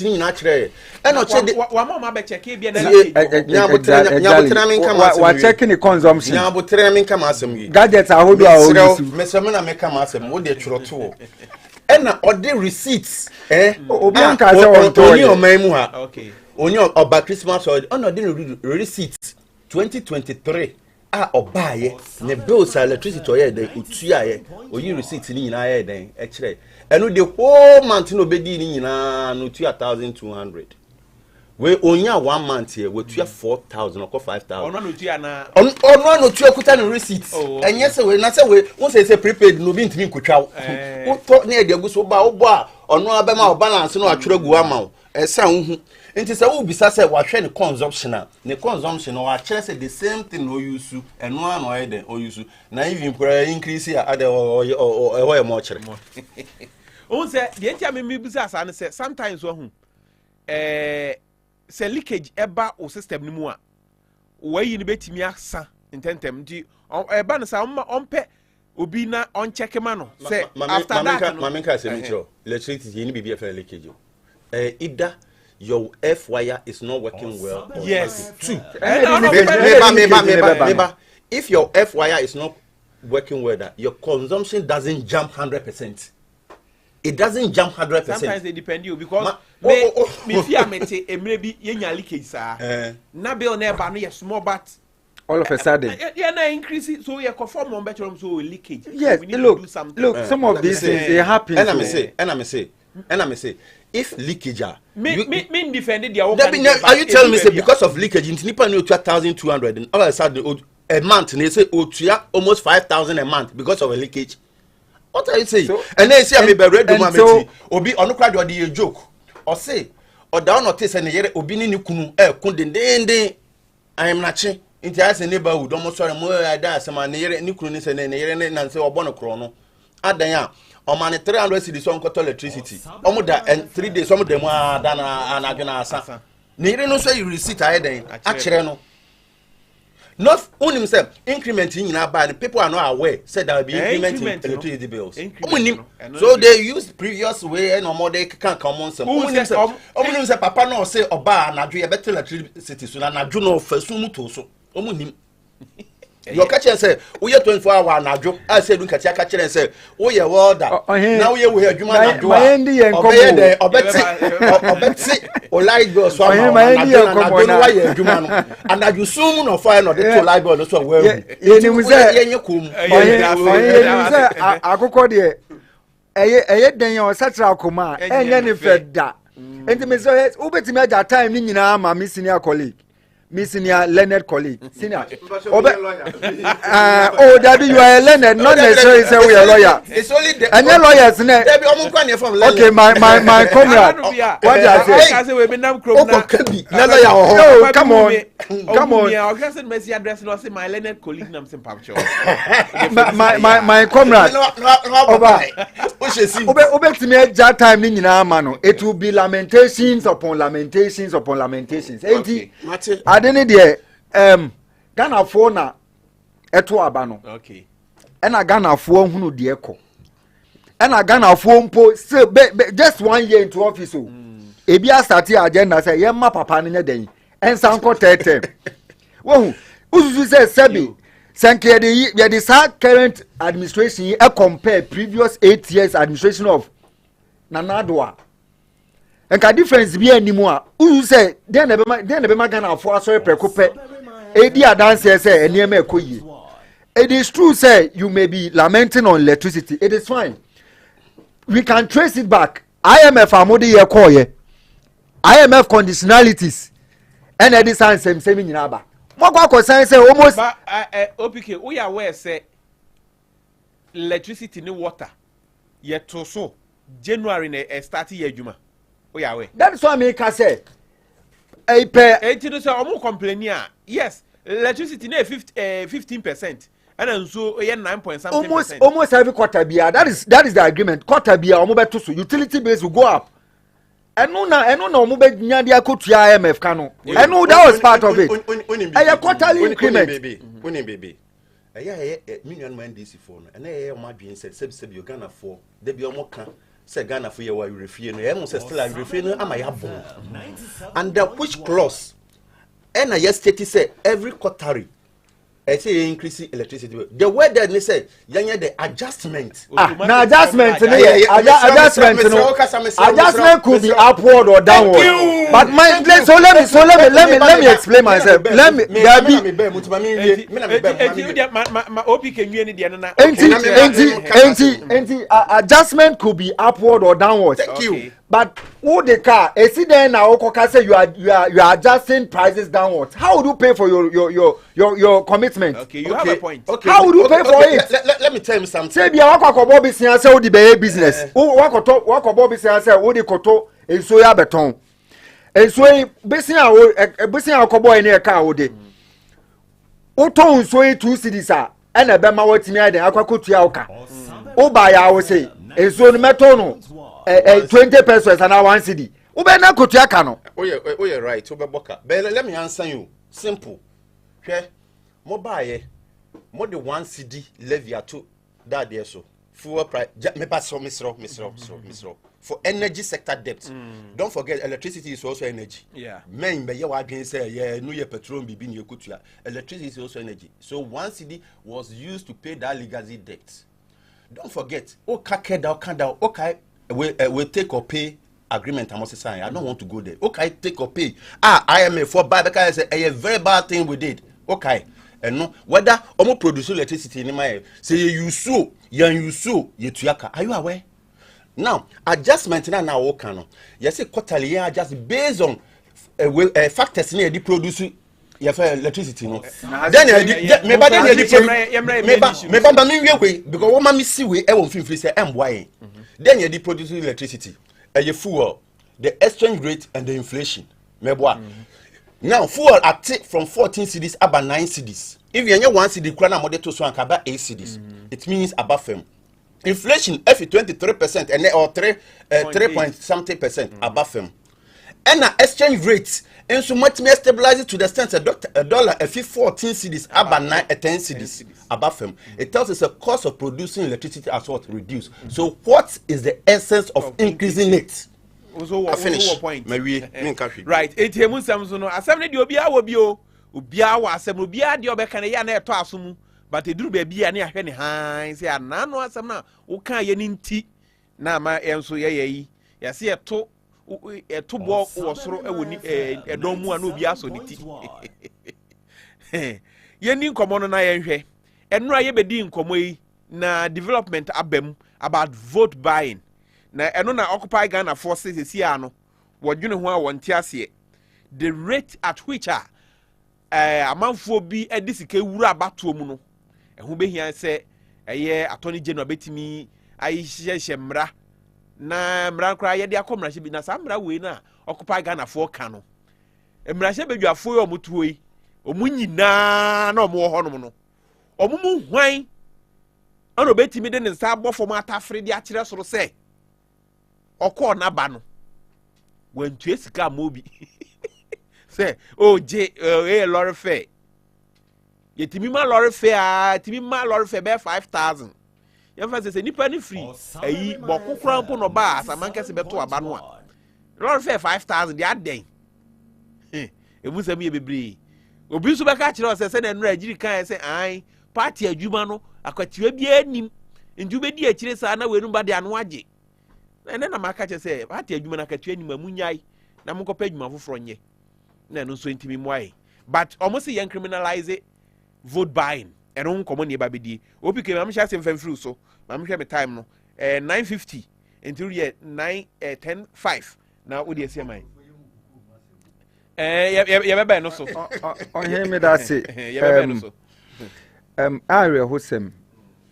receipt ni na kire e no che wa mama be check e bia na wa check ni consumption nya botre mi kama asem yi gadgets ahodo a o use mesem na me kama asem wo de tworoto e na ode receipts obi anka se on to oni o maimu ha okay oni oba Christmas o no de receipts 2023 obaye ne bills electricity oye den utua ye oyi receipt ni nyina ye den e kire enu the whole month no bedi ni nyina no 2200 we onya 1 month here we tua 4000 or 5000 ono no tua na ono no tua kuta no receipt enye se we na se we won say prepaid no bi ntimi nkotwa wo to na e de aguso ba wo bo a ono abema o balance no atwere gu ama wo esa hu nti se wo bisa se wa hwe ne consumption no wa kire se the same thing no use eno an o eden o use na even for increase ya ade o e mo kire o se de ntia me bisa asa ne se sometimes wo hu se leakage eba o system ni mu a wo yi ni betimi asa intentem nti eba ne sa ompe obi na on check ma no say after that mama ka say me chiro electricity ni bibi e leakage either your F wire is not working well or yes two maybe if your F wire is not working well that your consumption doesn't jump 100%. It doesn't jump 100%. Sometimes they depend you because me fear me te emre bi yenya leakage sa na bill na ba no yes small but all of a sudden yeah na increase so you conform on better so leakage yes we need look, to do something some of these things they happen and I may say if leakage me defended their are you telling me say because of leakage in nipa no 2200 and all of a sudden a month they say otua almost 5000 a month because of a leakage? What are you saying? So, and then say me be read do obi onu kwa do dey joke or say or down notice and yere obi ni kunu kun den I am na che nti ase neighborhood omo sorry mo ada asema ne yere ni kunu ni se ne yere ne nan se obo no kro no adan a o man 300 cedis on koto electricity omo da 3 days omo dem ada na anadwena asa ne yere no so you receipt aden a kire no not only himself increment in and people are not aware said there will be increment in electricity bills. So they use previous way and no more they can't come on some. Only papa no say oba na do better electricity so na do no fasu to so. Omunim. Your catcher say we 24 hour na do. I said we catcher and say we are order. Now we are adwuma na do. Obeti o light bill so na do no why adwuma no. And you soon no fire no the light bill so well. Yenim say yenyekum. Yenim say akoko de eye den ye o satra akoma enye ne feda. Enti me say ubetimi aja time ni nyina ma me senior colleague. Me senior learned colleague senior oh daddy you are a learned not necessarily say we are lawyer it's only the and lawyers okay my comrade what I say we be nam krom na no come on I guess the message address no say my learned colleague nam sim pamcho my comrade obetimi aja time ni nyina ama no it will be lamentations upon lamentations upon lamentations enti adeni de Ghana fo na eto aba no okay na Ghana fo hunu de ekọ na Ghana fo mpo say just 1 year into office o ebi start agenda say ye ma papa no nya den ensanko tetem wo ususu say sebi sanke the current administration e compare previous 8 years administration of Nana Addo enka difference bi animu a usu say den na be ma Ghana fo asori prekope edi adanse say enema ekoyi. It is true say you may be lamenting on electricity, it is fine, we can trace it back. IMF amodi ye call ye IMF conditionalities and it is same in aba mo say almost but OPK we are aware say electricity ni water ye to so January na start ye adwuma we are aware. That's why me can say e pe e say omo complain yes electricity na 15% and so 9.something%. Almost every quarter bia that is the agreement. Quarter bia omo beto so utility bills will go up. And no omo be nya dia kotua IMF kanu. And no that was part of it. A quarterly increment. Baby. Million man DC phone and o ma dwen said Ghana for there be omo kan say Ghana for your refrain no say still refrain no am ya bon under which clause and I state say every quarterly I say increase electricity the way that they say the adjustment now adjustment adjustment could be upward or downward but let me explain myself let me adjustment could be upward or downward. Thank you. But who the car? See then now say you are adjusting prices downwards. How would you pay for your commitment? Okay, you have a point. Okay. How would you pay for it? Let me tell you something. Say be wako business say the business. Wako business say the koto enso ya beton. Enso business akobo ene e car wo de. Oto enso 2 cedis a na be ma watimi ade akwakotua oka. O buy ya wo say enso no meto no 20 pesos and 1 cedi. Ube na kotua ka no. Oh yeah right. Obeboka. But let me answer you. Simple. Hwe mo buy mo the 1 cedi levy ato that there so. Fuel price me pass misro for energy sector debt. Don't forget electricity is also energy. Yeah. Men be wa adwen say no ye petrol bibi ne kotua. Electricity is also energy. So 1 cedi was used to pay that legacy debt. Don't forget, okay, we take or pay agreement. I must say, I don't want to go there. Okay, take or pay. IMF for buy because I say a very bad thing we did. Okay, and no whether omo produce electricity in my say you so you tuyaka. Are you aware? Now adjustment now okay no. You say quarterly just based on factors near the produce. You for electricity no. Then me ba then because what mama see we e won fin say why. Then you produce electricity. You fuel, the exchange rate and the inflation. Meboa. Now fuel at from 14 cedis about 9 cedis. If you have 1 cedi krana model to so about 8 cedis. It means above them. Inflation if 23% and or 3 point something percent above them. And the exchange rates and so much more stabilize to the extent a dollar a 14 cedis about 10 cedis above them. It tells us the cost of producing electricity as what reduced. So what is the essence of increasing it? I finish. Point. Right. ATM Samson assembly the obia will be obia wa assembly obia the obeka ya na eto asomu but eduru ba bia na ahwe ne han say anano asem na wo kan ye nti na ma enso ye yi ya se eto bo wo soro e woni edon mu ana obi aso niti ye ni nkomo no na ye hwe eno a ye bedi nkomo yi na development abem about vote buying na eno na occupy Ghana forces si ano wodwene ho a wonte ase the rate at which amanfo bi edisike wura abatoɔ mu no ɛho behia sɛ ɛyɛ attorney general betimi ayihyehyɛ mmra na mmra kra yɛde akɔmmra hye bi na saa mmra wei na occupy Ghana for ka no mmra hye bedwafo yi omutuo yi omu nyinaa na omu hɔ no no omu mu hwan ana betimi de ne nsa abɔfo mu atafre de akyerɛ soro sɛ ɔkɔ na ba no wantu esika mobi say je lorry fare yetimi ma lorry fare timi ma lorry fare be 5,000 yemfa say nipa ni free ayi bokukran po no ba asamanka se beto aba no a lorry fare 5,000 dey aden ebu sam ye bebre obi so be ka kire o say na nura agiri kan say an party adwuma no akwatiwa bi anim nju be di akire sa na wenu ba de ano age na maka kire say party adwuma na akatiwa anim amunyai na monkopa adwuma foforo nye na no so intimi moai but almost yen criminalize vote buying eno nkomo ne ba bedi opi ke mam sha sem famfru so mam hwe me time no 9:50 until ye 9:10:05 na wo de ase mai ye bebe no so on hear me that say ye bebe no so area hosem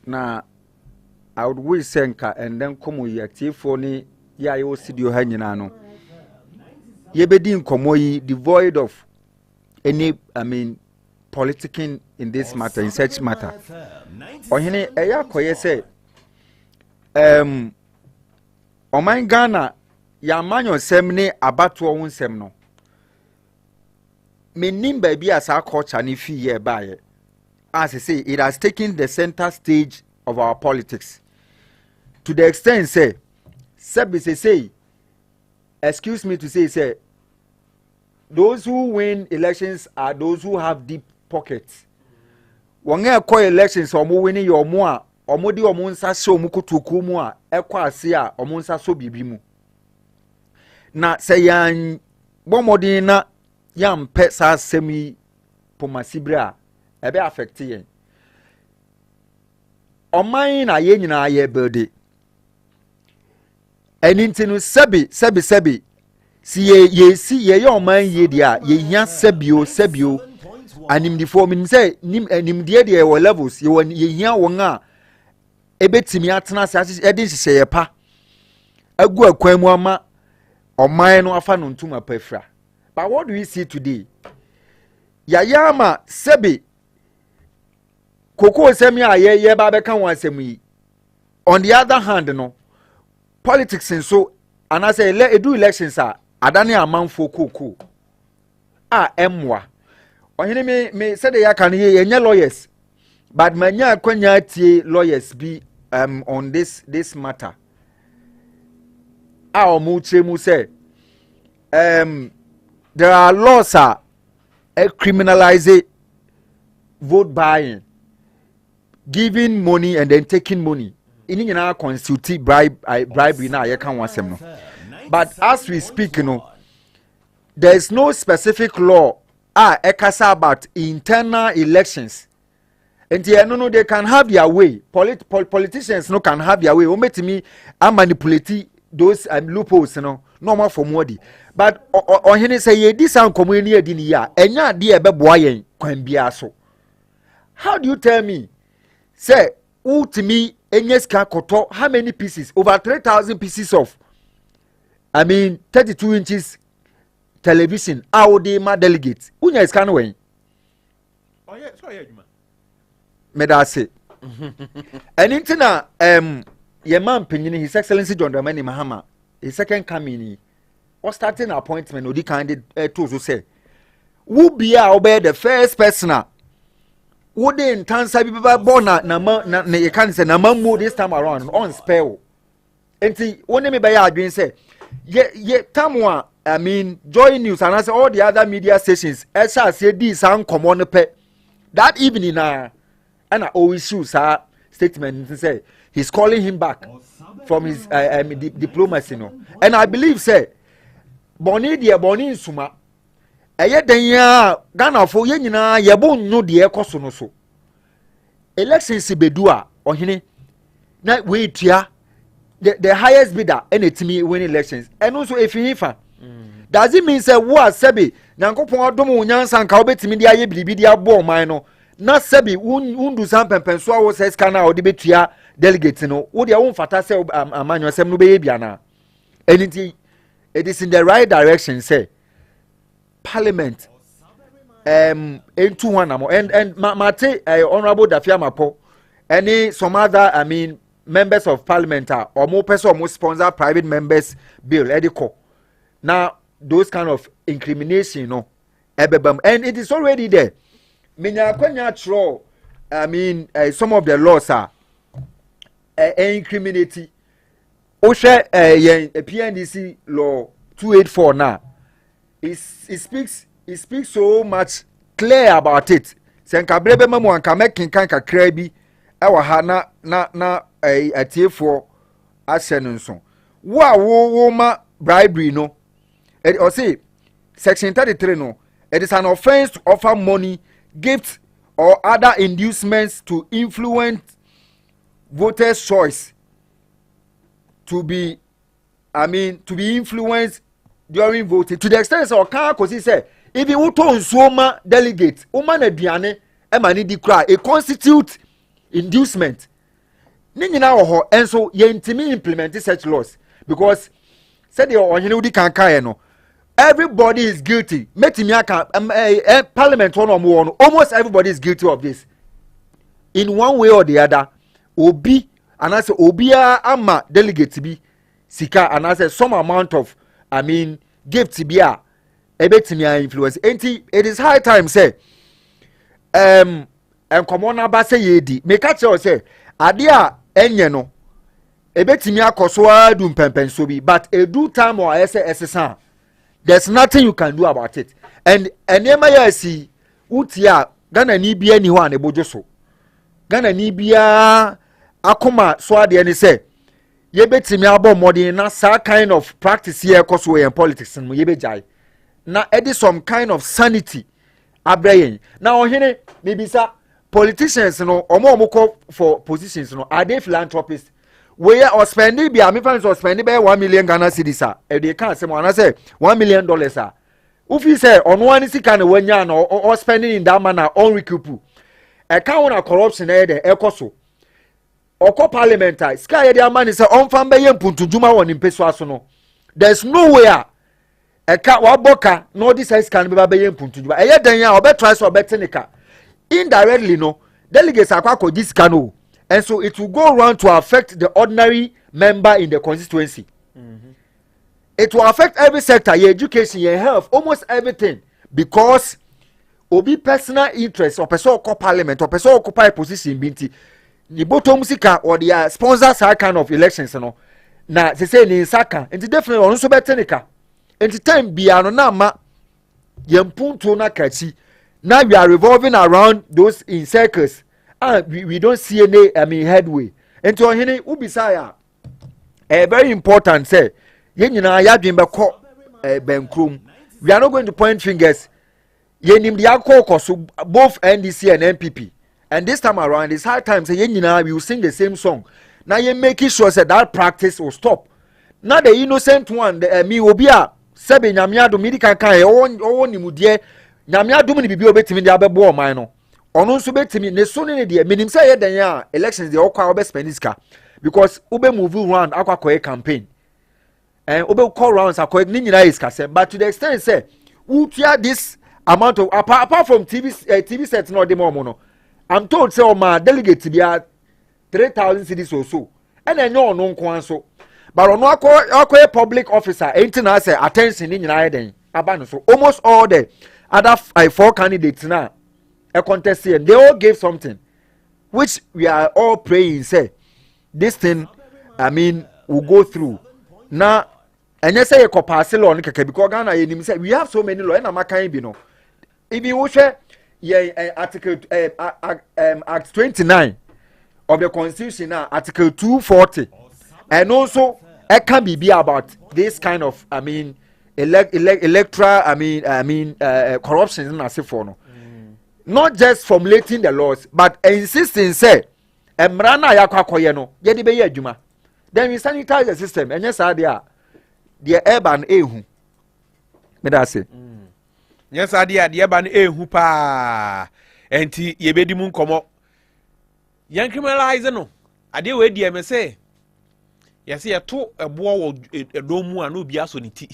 na I would wish senka and then come we active ni ya yo studio ha nyina no yebedi nkomo yi devoid of any politicking in this matter in such matter ohene eya koye say oman Ghana ya manyo sem ne abato wo nsem no menim ba bi asa culture ne fi ye baye as I say it has taken the center stage of our politics to the extent say Sebi say excuse me to say those who win elections are those who have deep pockets. When you call elections omo winning your mo omo di omo nsa hye omo kotoku mu a ekwa ase a omo nsa so bibi mu. Na say yan bomodin na yam pe sa semi pomasibra ebe affect yen. Oman na ye nyina ye build. Eninti no sebi si ye oman ye dia ye hia sebio animdifo min say animdie de e levels ye hia won a ebetimi atena se edin hye pa agu akwan mu ama oman no afa no ntuma pafra. But what do we see today? Yayama sebi koko semi a ye ba be kan wan semi. On the other hand no politics and so and I say do elections are adane amanfo koko emwa ohene me said ya kan ye lawyers but manya kwanya tie lawyers be on this matter omu chemu say there are laws criminalize vote buying, giving money and then taking money. In nyina constitute bribery na ye kan wasem no. But as we speak, there is no specific law ekasa about internal elections. And no, they can have their way. Politicians no can have their way. Ometimi manipulate those loopholes, normal for modi. But Ohene say ye this an community adini ya enya de e beboa yen kwan bia so. How do you tell me say ultimi enyeska koto how many pieces? Over 3,000 pieces of 32 inches television how they ma delegates. Unya is kan wen. Oh yeah, so yeah, me da say. And intina ye man penyin His Excellency John Dramani Mahama his second coming or starting appointment odi candidate to so say who be obey the first person wo dey ntansa bi ba born na you can say na mamu this time around on spell enti woni me be ya adwen say ye tamwa Joy News and I say all the other media stations esha say this an common pe that evening and I always shoot statement say he's calling him back from his diplomacy and I believe say boni nsuma eye den ya Ghana fo ye nyina ye bo nnu de ekoso no so elections bedu a ohene na we tua the highest bidder and etimi win elections and also if you fa does it mean say wo asebi nyankopon adom nyansa nka obetimi de aye bilibi de abo man no na sebi undu san pempenso a wo se scanner o de betua delegate no wo de won fata se amanyo sem no be ye bia na anything it is in the right direction say parliament into one and mate honorable Dafia Mapo any some other members of parliament or more person more sponsor private members bill edico now those kind of incrimination and it is already there minya kwanya tro some of the laws are incriminating ohwe PNDC law 284 now it speaks so much clear about it senka brebe mamu anka mekin kan kakra bi ewa ha na atiefo ahye no nso wo ma bribery no or say section 33 no it is an offense to offer money gifts or other inducements to influence voters choice to be influenced during voting to the extent so kan kosi say if you to nsuoma delegate uma na duane e ma ni di kra a constitute inducement ni nyina wo ho enso ye ntimi implement such laws because said the ohene udi kan kan no everybody is guilty metimi aka parliament one on almost everybody is guilty of this in one way or the other obi anase obia ama delegate bi sika anase some amount of gift bi a ebetimi influence enti it is high time say enkomo na ba say yedi make catch say ade a enye no ebetimi akoso adu mpempenso bi but edu time or ese there's nothing you can do about it and enema ya si utia Ghana ni bia ni ho an ebojo so Ghana ni bia akoma so ade ni say yebetimi abo modern na sa kind of practice here koso in politics no yebejai na edi some kind of sanity abrayen na ohene mebisa politicians no omo call for positions no are they philanthropists we are spending be am fans or spending by 1 million Ghana cedis e dey can say mo na say $1 million ufi say on one sika na wanya na or spending in that manner on recoup e can na corruption e dey ekoso oko parliament sika ye dey amani say on fan be ye mpuntujuma won impeso aso no there's nowhere eka waboka no this size can be ye mpuntujuma e ye dan ya obetry so obetenika indirectly no delegates akwa this cano and so it will go around to affect the ordinary member in the constituency. It will affect every sector, your education, your health, almost everything because obi personal interest or person occupy parliament or person occupy position binti ni bottom sika or their sponsors are kind of elections no na they say ni saka and definitely on so betenika and time biano na ma yempunto na kachi. Now we are revolving around those in circles and we don't see any headway into Ohene ubisaya very important say yenyina yadwen beko benkrum we are not going to point fingers yenim the akoko both NDC and NPP and this time around it's hard time say yenyina we will sing the same song now you making sure that practice will stop now the innocent one the me obia sebe nyamiado medical kan owo nimude nyame adum ni bibi obetimi de abebo o man no ono nso betimi ne so ne de minim say yeden ya elections de okwa obe spend iska because ube move around akwa campaign and ube call rounds akwa ni nyina iska say but to the extent say utia this amount of apart from TV set no de mo no I'm told say o ma delegate bia 3,000 cedis or so and enyo ono nko anso but ono akwa public officer enti na say attention ni nyina yeden aba no so almost all the other 4 candidates now a contest here they all gave something which we are all praying say this thing will go through now and you say you pass law because Ghana you say we have so many law na makan bi no even we share article act 29 of the constitution now article 240 and also it can be about this kind of electoral corruption in asifo no not just formulating the laws but insisting say emrana yakwakoye no ye de be ye adwuma then we sanitize the system and yes adia the urban ehu me da say yes adia the urban ehu pa enti ye bedi mu nkomo yan criminalize no ade we die me say yes ye to ebo wo edomu anu bi aso ni ti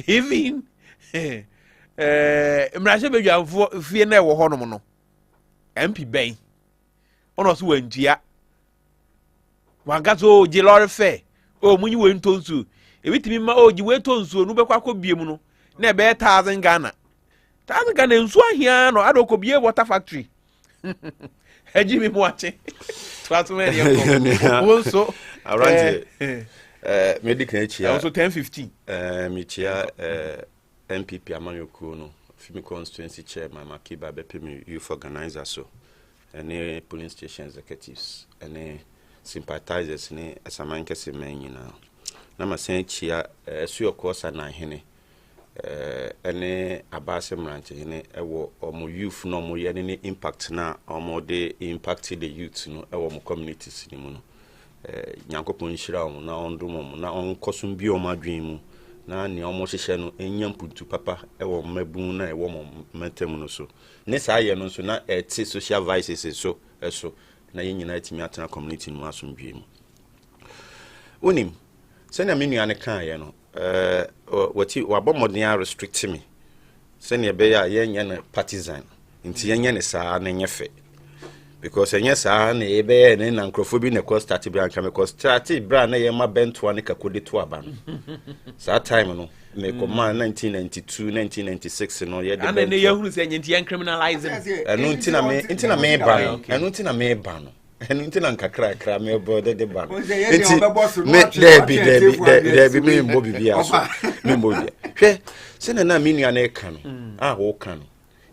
even mrashe bedwafo fie na ewo honom no MP ben ono so wantua wangazo je lorry fe o munyi we ntonsu ebitimi ma o ji we tonsu no bekwa ko biem no na ebe 1000 Ghana nsu ahia no adoko bie water factory eji mi mo ache twatu me yeko wonso around medical chia also 10-15 mi chia MPP Amanyoku no Fimi constituency chairman Makiba bepemi youth organizer so any polling station executives any sympathizers ni asamanke semen nyina na masen chia suyo kosa na hene any abase mranche hene ewo omo youth no mo ye ni impact na omo de impact the youth no ewo mo communities ni mu no nyankopon hira omo na ondom omo na onkosum bi omo adwen mu na ni omo hihye no enyam puntu papa ewo mabun na ewo mentem no so ne saa ye no so na eti social vices so eso na yenyina atimi atena community no asomdwe mu onim se na menu ane kan ye no wati wabomodin restrict me se ne be ya yenye na partisan nti yenye ne saa na nyefe because yenye saa na ebe ne na nkrofo na cost start bi anka me cost start bra na ye ma bento ane kakode to aba no saa time no me koma 1992 1996 no ye de ane ye hunu se nti yan criminalize enu nti na me ba no and until I'm crack, me about the bank. There be me Bobby Bias, me Bobby. Send a mini an can, can.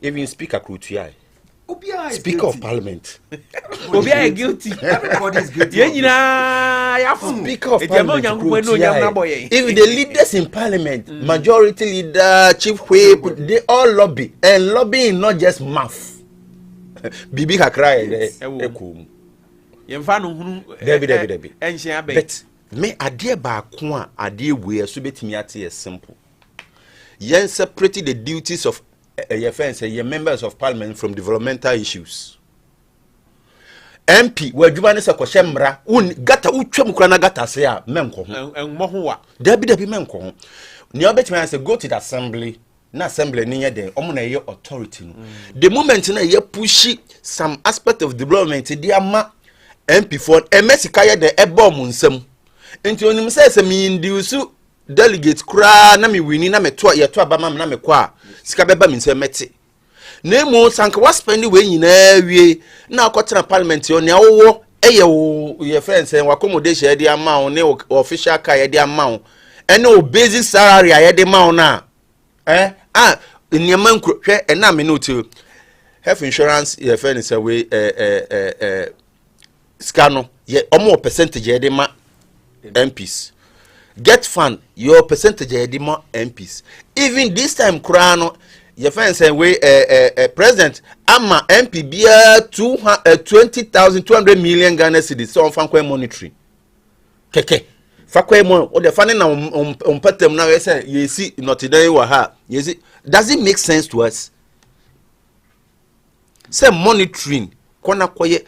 Even Speaker Cruti. Speaker of Parliament. Obi guilty. Everybody's guilty. Speaker of Parliament. Even the leaders in Parliament, majority leader, chief whip, they all lobby. And lobbying not just mouth. Bibi Hakra, Debbie. But me adie ba kwa adie we so betimi ate simple. Yen separate the duties of your friends and your members of parliament from developmental issues. MP we adwuma ne se kwhye mra un gata utwam kura na gata se a menko ho enmo ho wa Debbie menko ho ne obetimi say go to the assembly na assembly ni ye den omo na ye authority no the moment na ye push some aspect of development dey ama MP for emesika ye de ebo mu nsam enti onim say me induce delegate kura na me wini na me to ye to abama na me kwa sika beba me nsam meti na emu sanka wa spend we nyina wie na akotena parliament yo ne awo eye wo ye friends en accommodation dey ama o ne official car ye dey ama o ene o basic salary ye dey ma o na nyaman hwe ena me no to health insurance ye friends we scano ye omo percentage ye dey ma MPs get fund your percentage ye dey ma MPs even this time krano your friend say we president ama MP bia 20,200 million Ghana cedis so fan kwa monetary keke fa kwa mo o de fa na patem na we say yesi notidan wa ha yesi does it make sense to us say monitoring kona koye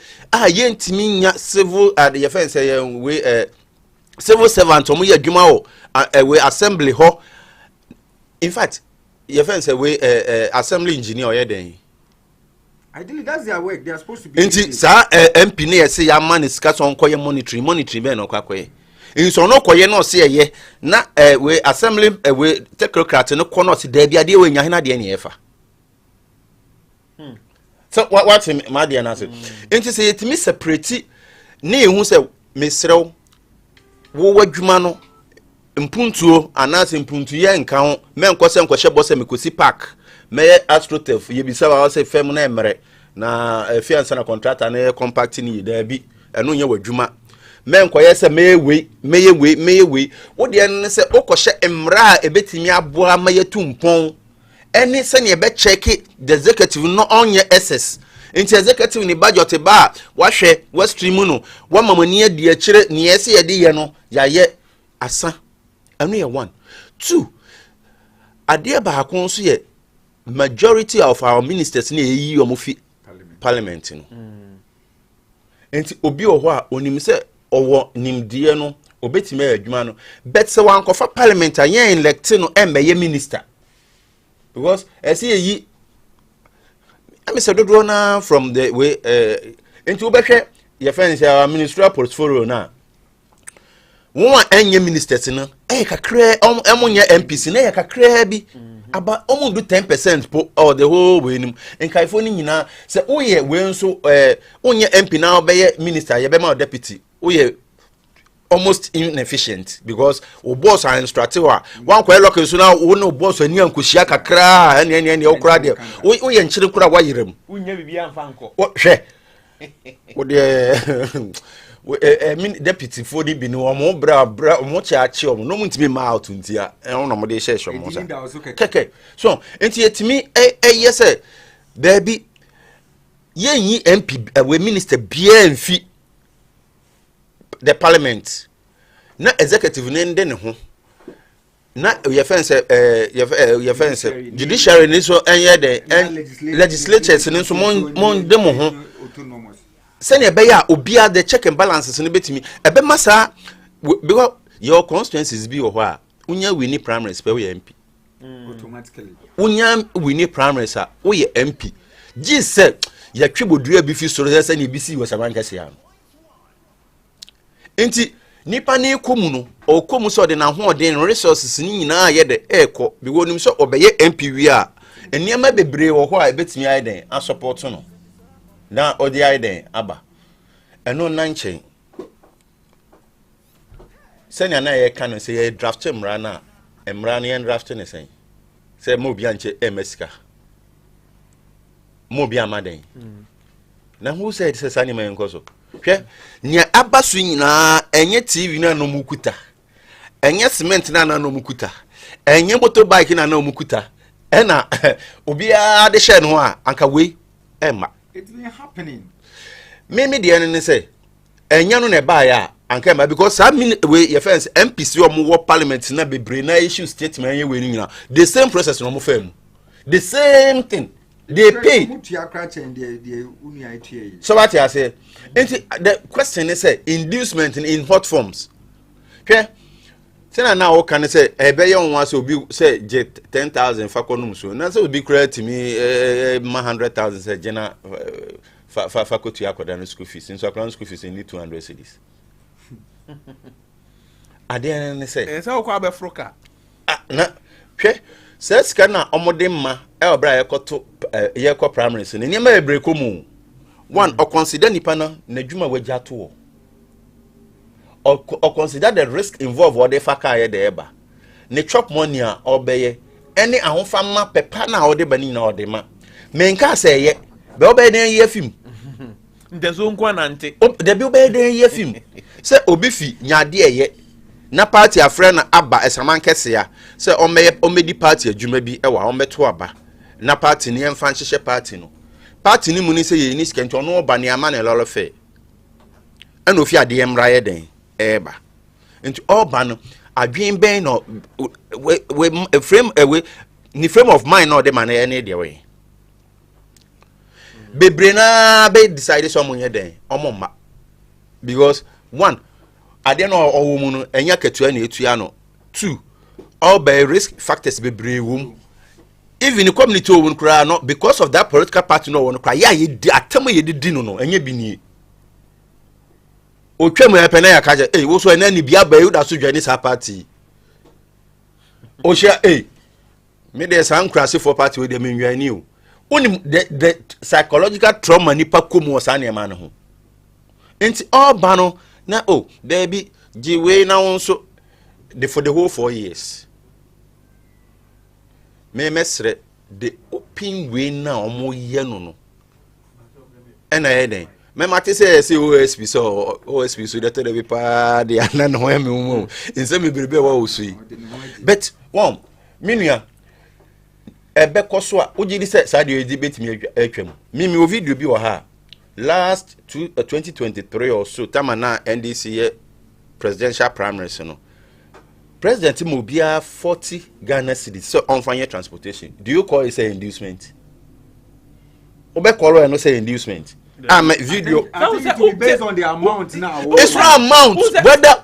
yentimi nya civil your friend say we civil servant omo ye adwuma o we assembly ho in fact your friend say we assembly engineer or den ideally that's their work they are supposed to be inti sa MP na say ya man is ka so koye monitoring be no kwakoye in so no koye no say ye na we assembly we technocrat no kono se da bia de we nya hena de ne yefa so what my dear na say inti say it me separate na ehu say mesrew wo wadwuma no mpuntuo anase mpuntu ye nka ho menkose nkwhye bose mekosi park meye astrotef ye bisa wa se fem na emre na fiance na contractor na compact ni da bi eno nye wadwuma menkoye se meye we wo de en se okohye emra ebetimi aboa maye tumpon eni se ne be check the executive no onye SS inti executive ni budget ba wahwe wa stream no wa mamani adi a kire ne yesi ye de ye no ya ye asa anu ye 1 2 ade ba ko so ye majority of our ministers na eyi omofi parliament no enti obi oho a onim se owo nimdie no obetime adwuma no bet se wan kofa parliament a yen elect no emeye minister because ese eyi I said do na from the way into obehwe your friends our ministerial portfolio na won enye ministers no kakra emonye MPs na kakra bi aba omo do 10% po all the whole way nim enkaifo ni nyina se oye we nso onye MP na obeye minister ye be ma deputy oye almost inefficient because o boss are instructive one kwa lock so na wo no boss ani ankohia kakra ene okura de wo ye nkyire kura wa yerem unya bibia mfa nko hwe wo de deputy for the bi no omo bra omo chiachi omo no muntimi ma out ntia no mo de hye mo sa keke so enti etimi yes there be ye MP we minister bia mfi the parliament na executive nende ne ho na your fence judiciary ni so enye de legislatures ni so mon de mo ho sene be ya obia the check and balances ni betimi ebe masa because your constituencies be ho a unya wini primaries pe we MP automatically unya wini primaries a we MP ji se ya twebodua bi fi so se ne bi si wasabanka se ya enti nipa na ekomu no okomu so de na ho de resources ni nyina ye de eko bi wonim so obeye MP wi a eniema bebre wo ho a ebetimi aye den a support no na odi aye den aba ɛno nankyɛn sɛnea na yɛka no sɛ yɛ draft mmara no a mmara no yɛn draft ne sɛn sɛ ma obi ankyɛ ɛma sika ma obi ama den na who said sɛ saa nneɛma yɛnkɔ so hwɛ nea aba so nyinaa ɛnyɛ tv no a na ɔmu kuta ɛnyɛ cement no a na ɔmu kuta ɛnyɛ motorbike no a na ɔmu kuta ɛna obiara de hyɛ no ho a anka wei ɛma it's been happening me deɛ no ne sɛ ɛnya no na ɛbaeɛ a anka ɛma because saa wei yɛfɛ sɛ MPC ɔmo wɔ parliament na bebree na issue statement ɛnyɛ wei no nyinaa the same process na ɔmo fɛ mu the same thing they pay so what I say the question is say inducement in what forms hwɛ sɛ na wo kan sɛ ɛbɛyɛ wɔn ase obi sɛ gye 10,000 fa kɔnum so na sɛ obi kura timi ma 100,000 sɛ gyina fa kotu akɔda no school fees nso akɔda no school fees need 200 cedis adeɛ ne sɛ sɛ wo kɔ abɛforo ka na hwɛ sɛ sika na ɔmode ma ɛwɔbra yɛkɔ primary so ne nneɛma ɛbrɛ kɔ mu one or consider nipa na n'adwuma wagya to wɔ or consider the risk involved or the faka ye de eba ne chop money a obeye any ahofama pepa na ode bani na ode ma menka say ye be obeye den ye film ndezo nko anante de be obeye den ye film say obi fi nyade ye na party afre na aba esaman kese ya say omedi party adwuma bi ewa ombeto aba na party ne emfa nhyehyɛ party no party ni mu ni say ye ni skento no oba ne ama na lolo fe eno fi ade emra ye den eba into urban no adwen ben no we frame away ni frame of mind no de man any de way bebre na be decide so mo den omomma because one ade no owo mu no enya katua na etua no two all by risk factors bebre wom even the community owo kura no because of that political party no won kura ya ye atam ye di no enye bi ni o twem ya pena ya kaje wo so na ni bia ba yu da so dwane sa party o sha me dey san krase for party we dey menwani o oni the psychological trauma ni pa komu osa na ma no ho enti all ba no na baby giwe na won so for the whole 4 years me mesre the open way na omo ye no ena eden me mate say OSP so that the be pa de anan ho me mu inse me berebe wa osui but one minua ebe koso a ugidi say sa de edi betimi atwam me o video bi wo ha last 2023 or so tama na NDC presidential primaries no president mo bia 40 Ghana cedis so on fanya transportation do you call it say inducement obe call no say inducement video based on the amount now it's not amount whether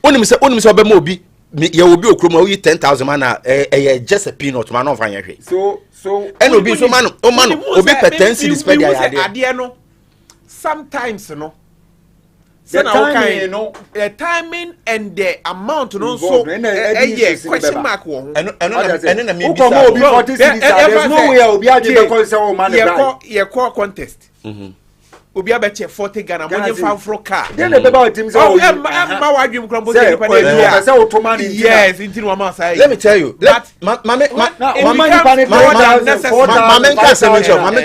only say obe mo obi ye obi okroma we 10,000 man na just a peanut man on fanya hwe so and obi so man obi per 10 cedis per dia ade no sometimes no the timing, no, the timing and the amount no so question mark wo and na me be there's no way obi ade be call say o man ye call contest obi abeche 40 Ghana money fan fro car then the people team say oh ma wadwim krambo say nipa na say otoman yes inti no ma say let me tell you mama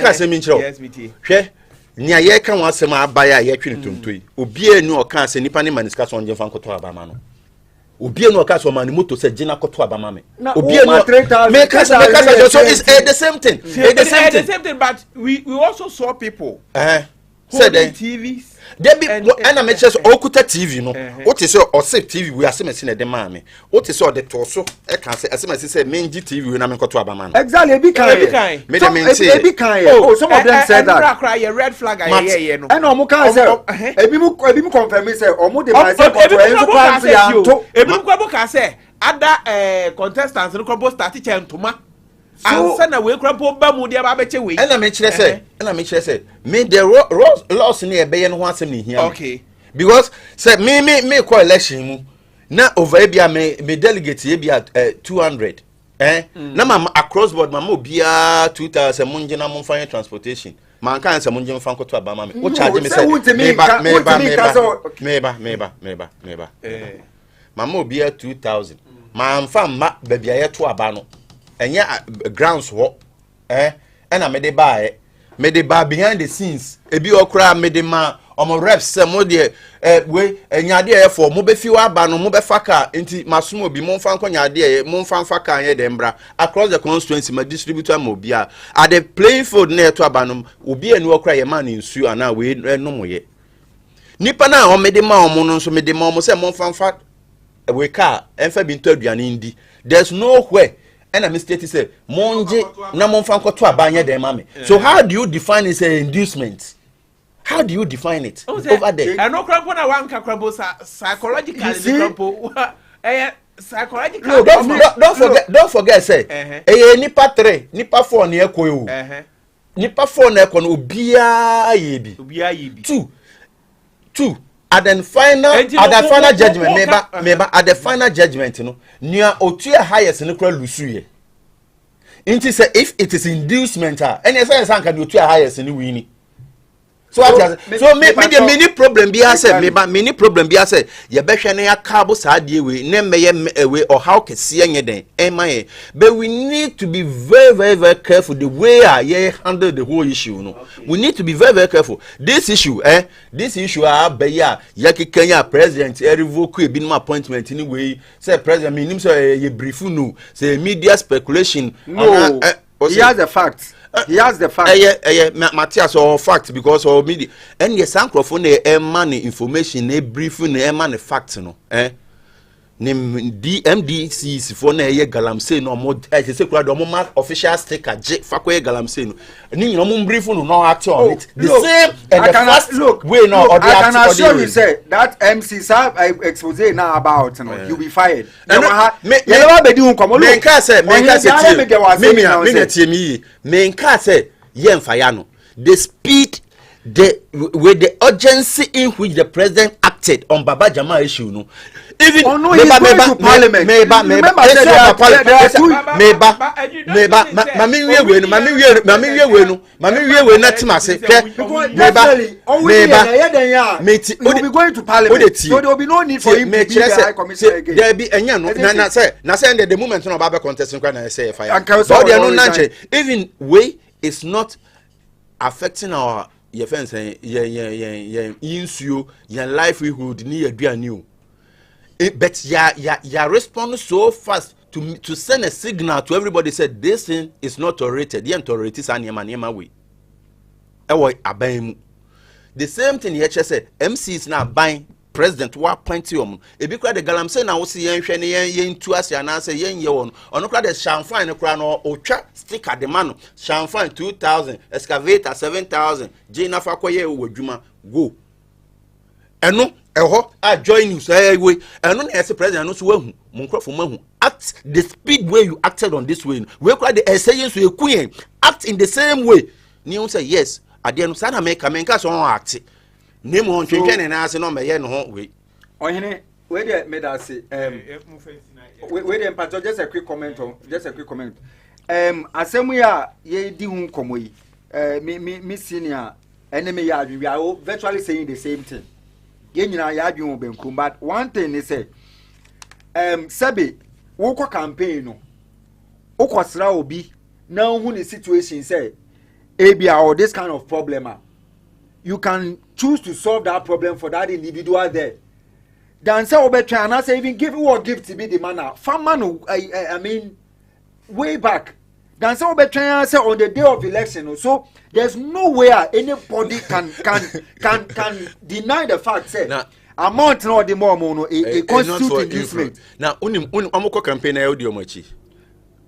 ka se minchiro yes miti hwe nia ye ka won asem abaya ye twene tontoi obi anu o ka se nipa ne maniska so onje fan koto abama no obi anu o ka so man moto se gina koto abama me obi anu me ka so it's the same thing the same thing but we also saw people said TVs there be and me chese okuta TV no what is your or say TV we asem se na de ma me what is your the to so e kan se asem se menji TV we na me koto abama no exactly ebi kan me dem say ebi kan some of them said that cry your red flag aye no and omo kan say ebi mu confirm say omo de ma say koto enso plan ya nto ebi mu kwabo ka say other contestants no kwabo start chentoma ansa na we krampo ba mu dia ba beche we na me kire say me the laws ni ebe ye no ho asem ni hia okay because say me call election mu na over e bia me delegate e bia 200 na mama across board mama obia 2000 munje na mun fanya transportation man kan say munje mfa nkoto aba ma me wo No, charge me say say won't me ka- meba mama obi 2000 man fa ma ba bia ye to aba no enye grounds ho na me de ba behind the scenes ebi okra me de ma omo reps say mo de we enyade e for mo be fi wa aba no mo be faka enti masomo obi mo mfa nkonya de mo mfa faka ye de mbra across the constituency ma distributor mo obi a at the playing field na to aba no obi enu okra ye man nsu ana we no mo ye nipa na o me de ma omo no so me de ma omo say mo mfa we car enfa bi nto aduane ndi there's nowhere and a mistake say monje na mo mfa nkoto aba ye de ma me so how do you define it as inducement? How do you define it over there? I know crampo na one crampo psychologically crampo psychological. No, don't forget say nipa 3 nipa 4 na ekwo o nipa 4 na ekwo no obia ye bi 2 at the final judgment meba at the final judgment no nia otua highest no kra lusu ye inti say if it is inducement any say sanka the otua highest ni wini. So many problem be say many problem be say ye behwe na yakabo saade we na meye we or how kese nye den emaye but we need to be very very very careful the way ye handle the whole issue no we need to be very very careful this issue be ya Kenya president revoke e binum appointment ni we say president minim say ye brief no say media speculation no he has the facts. He has the fact. Matthias or fact because of media. And yes, Sankrofone money information, briefing, money facts, no. DMDC for na ye galamse no mo say kura do mo mark official sticker je fakwe galamse no ni no mo brief no act on it the same and the first look way no or the I can assure you say that MC sir expose now about no you be fired me never be do come me can say ye mfaya no the speed with the urgency in which the president acted on Baba Jama issue no even mami we na timase will be going to parliament so there will be no need for him to be the high commissioner again there be enya no na say the moment no Baba contest na say fire but they no nanche even way is not affecting our your friends say insuo your livelihood ni aduane o but ya respond so fast to send a signal to everybody said this thing is not tolerated yen tolerate sanema way aban the same thing here say MCs na ban president wa appoint you e bi kra the galamse na wo se yen hwe ne yen tu ase ana say yen ye won ono kra the shamfan ne kra no otwa sticker de man shamfan 2000 excavator 7000 jina fa koye wadwuma go eno eho a join you say we eno na ese president no so wahu mo nkrofo mahu act the speed way you acted on this way we kra the essay so ekuyen act in the same way ni you say yes ade no sana make menka so act name on twetwe na ase no meye no ho we Ohene we dey made us we dey part just a quick comment asemu ya ye di hu komo yi me senior enemy ya we are virtually saying the same thing ye nyina ya adwen obenkum but one thing is say sabe wo ko campaign no wo kwasra obi na hu ni situation say ebia or this kind of problem you can choose to solve that problem for that individual there than say obetwa and say even give what gift to be the manner farmer no I mean way back than say obetwa say on the day of election so there's no way anybody can deny the fact say amount no the more no a constitute inducement now onim amoko campaign na audio machi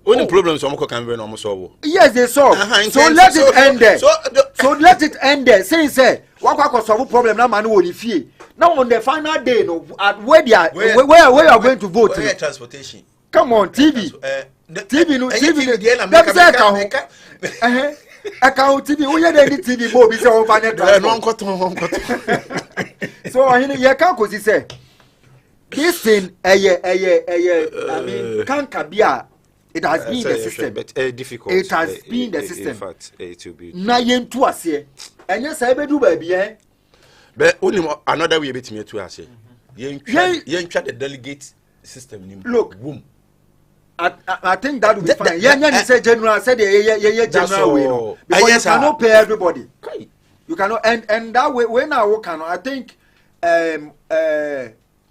only problems amoko campaign no solve yes they solve so let it end there so let it end there say what solve problem na man woni fie now on the final day no at where you are going to vote where transportation come on TV no account TV we dey TV mo bi say on fa net transport so you can go say this thing I mean can kabia It has been the system. But difficult. It has been the system. In fact, it will be. Na yen to ase. Enye say be do ba bi But only another way bit me to ase. Yen try the delegate system. Look, boom. I think that would be fine. Yen say general said the general way no. Because you cannot pay everybody. You cannot and that way when I work I think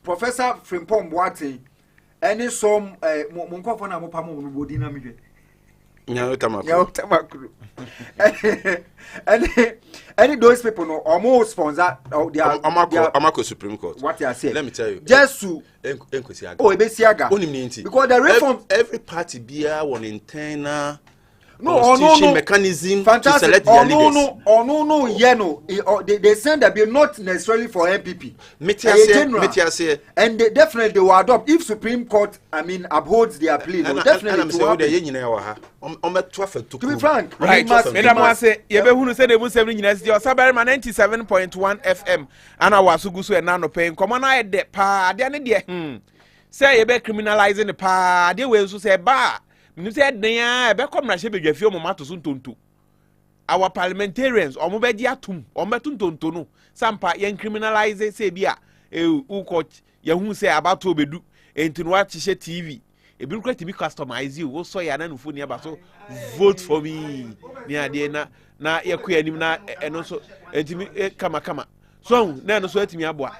Professor Frimpong Boateng any some Munkofo na mo pa mo bodi na midwe. Nyawo tamakuru. Any those people no almost sponsor they are Amako Supreme Court. What you say? Let me tell you. Just to Nkosuo. Oh, Ebesiaga. Because the reform every party bear one internal no mechanism fantastic. To select their leaders. They send a bill not necessarily for MPP. Metiase. And they definitely will adopt if Supreme Court, upholds their plea. Definitely to be frank, right? Madam say, "Yebehunu say the Muslim University or Sabarima 97.1 FM." And I was Gusu and Nano paying. Come on, I de pa. They are say you be criminalizing the pa. They will say ba. You said they be come na shebe jefio mo mato suntonto. Our parliamentarians omo be di atum omo tuntonto no sampa yen criminalize say bia uko ye hu say about to bedu enti no achiche TV e bi kreti bi customize you wo so ya na nufo ni aba so vote for me ni ade na ye ko anim na eno so enti mi kama so na eno so atimi aboa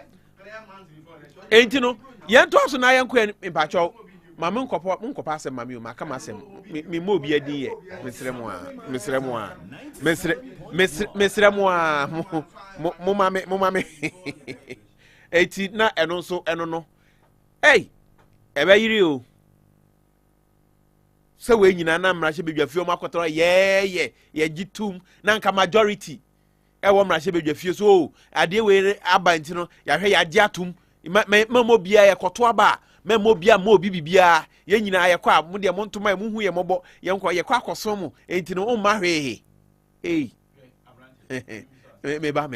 enti no yen to so na yen ko mpacho mama nkopa asem mama o maka masem me mo bi adin ye mesrɛ mo a mo mame eti na eno so eno no hey ebe yiri o se we nyina na mra hye bedwafie mo akotoro ye gitum na nka majority e wo mra hye bedwafie so ade we aba ntino ya hwe ya dia atum mo bia ye koto aba memo bia mo bibia ye nyina ye kwa mo de mo ntoma ye muhu ye mobo ye nkwa ye kwa akoso mo enti no ma hwe me ba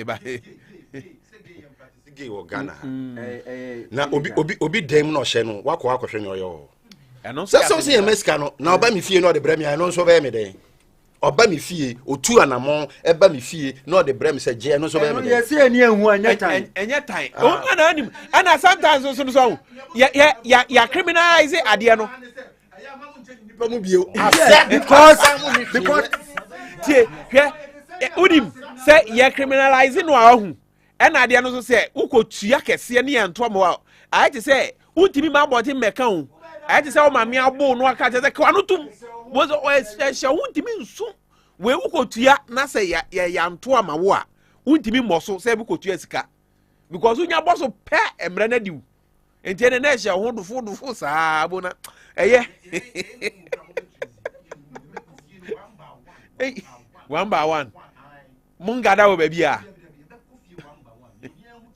sige wo Ghana na obi dem no hye no wakọ akohwe no yo eno so ye meska no na oba mi fie no de brem ya no so be me den oba mi fie otu anamon eba mi fie no de brem se je no so be me den yes eni ehu anya time o na anim ana sometimes so ya criminalize ade no because tie hwe udim say ya criminalize no ahu ena ade no so say ukotua kese ne yanto mo a I to say untimi ma body meka hu I to say o mame abo no aka te say kwa no tum was o untimi nsu we ukotua na say ya yanto ama wo a untimi moso say ukotua sika because unya boso pe emre na diu enti ene na ehia ho dofo saa bona eye hey 1 by 1 mungada wo ba bia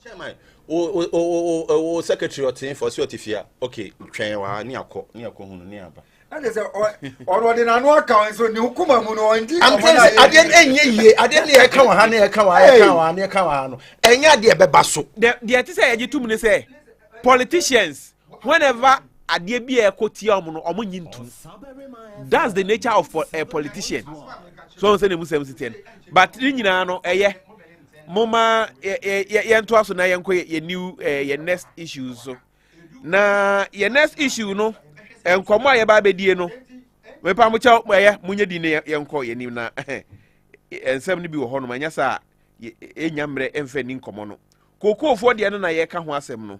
chairman o secretary otin for sotifia okay twen wa ni akọ hunu ni aba and say or de na no account so ni hukuma mu no ndi ade enye yie ade ne e ka wa ha ne e ka wa no enya de beba so de ti say ejitum ni say politicians whenever ade bia ekotia omo no omo nyintum that's the nature of a politician so say ne musem siten but nyina no eye moma ye nto aso na ye nko ye new ye next issues so na ye next issue no enkomo aye ba bedie no we pa mo cha eye munye di ne ye nko ye nim na ensem ni bi wo ho no manya sa enyamre emfa ni nkomo no kokofo de no na ye ka ho asem no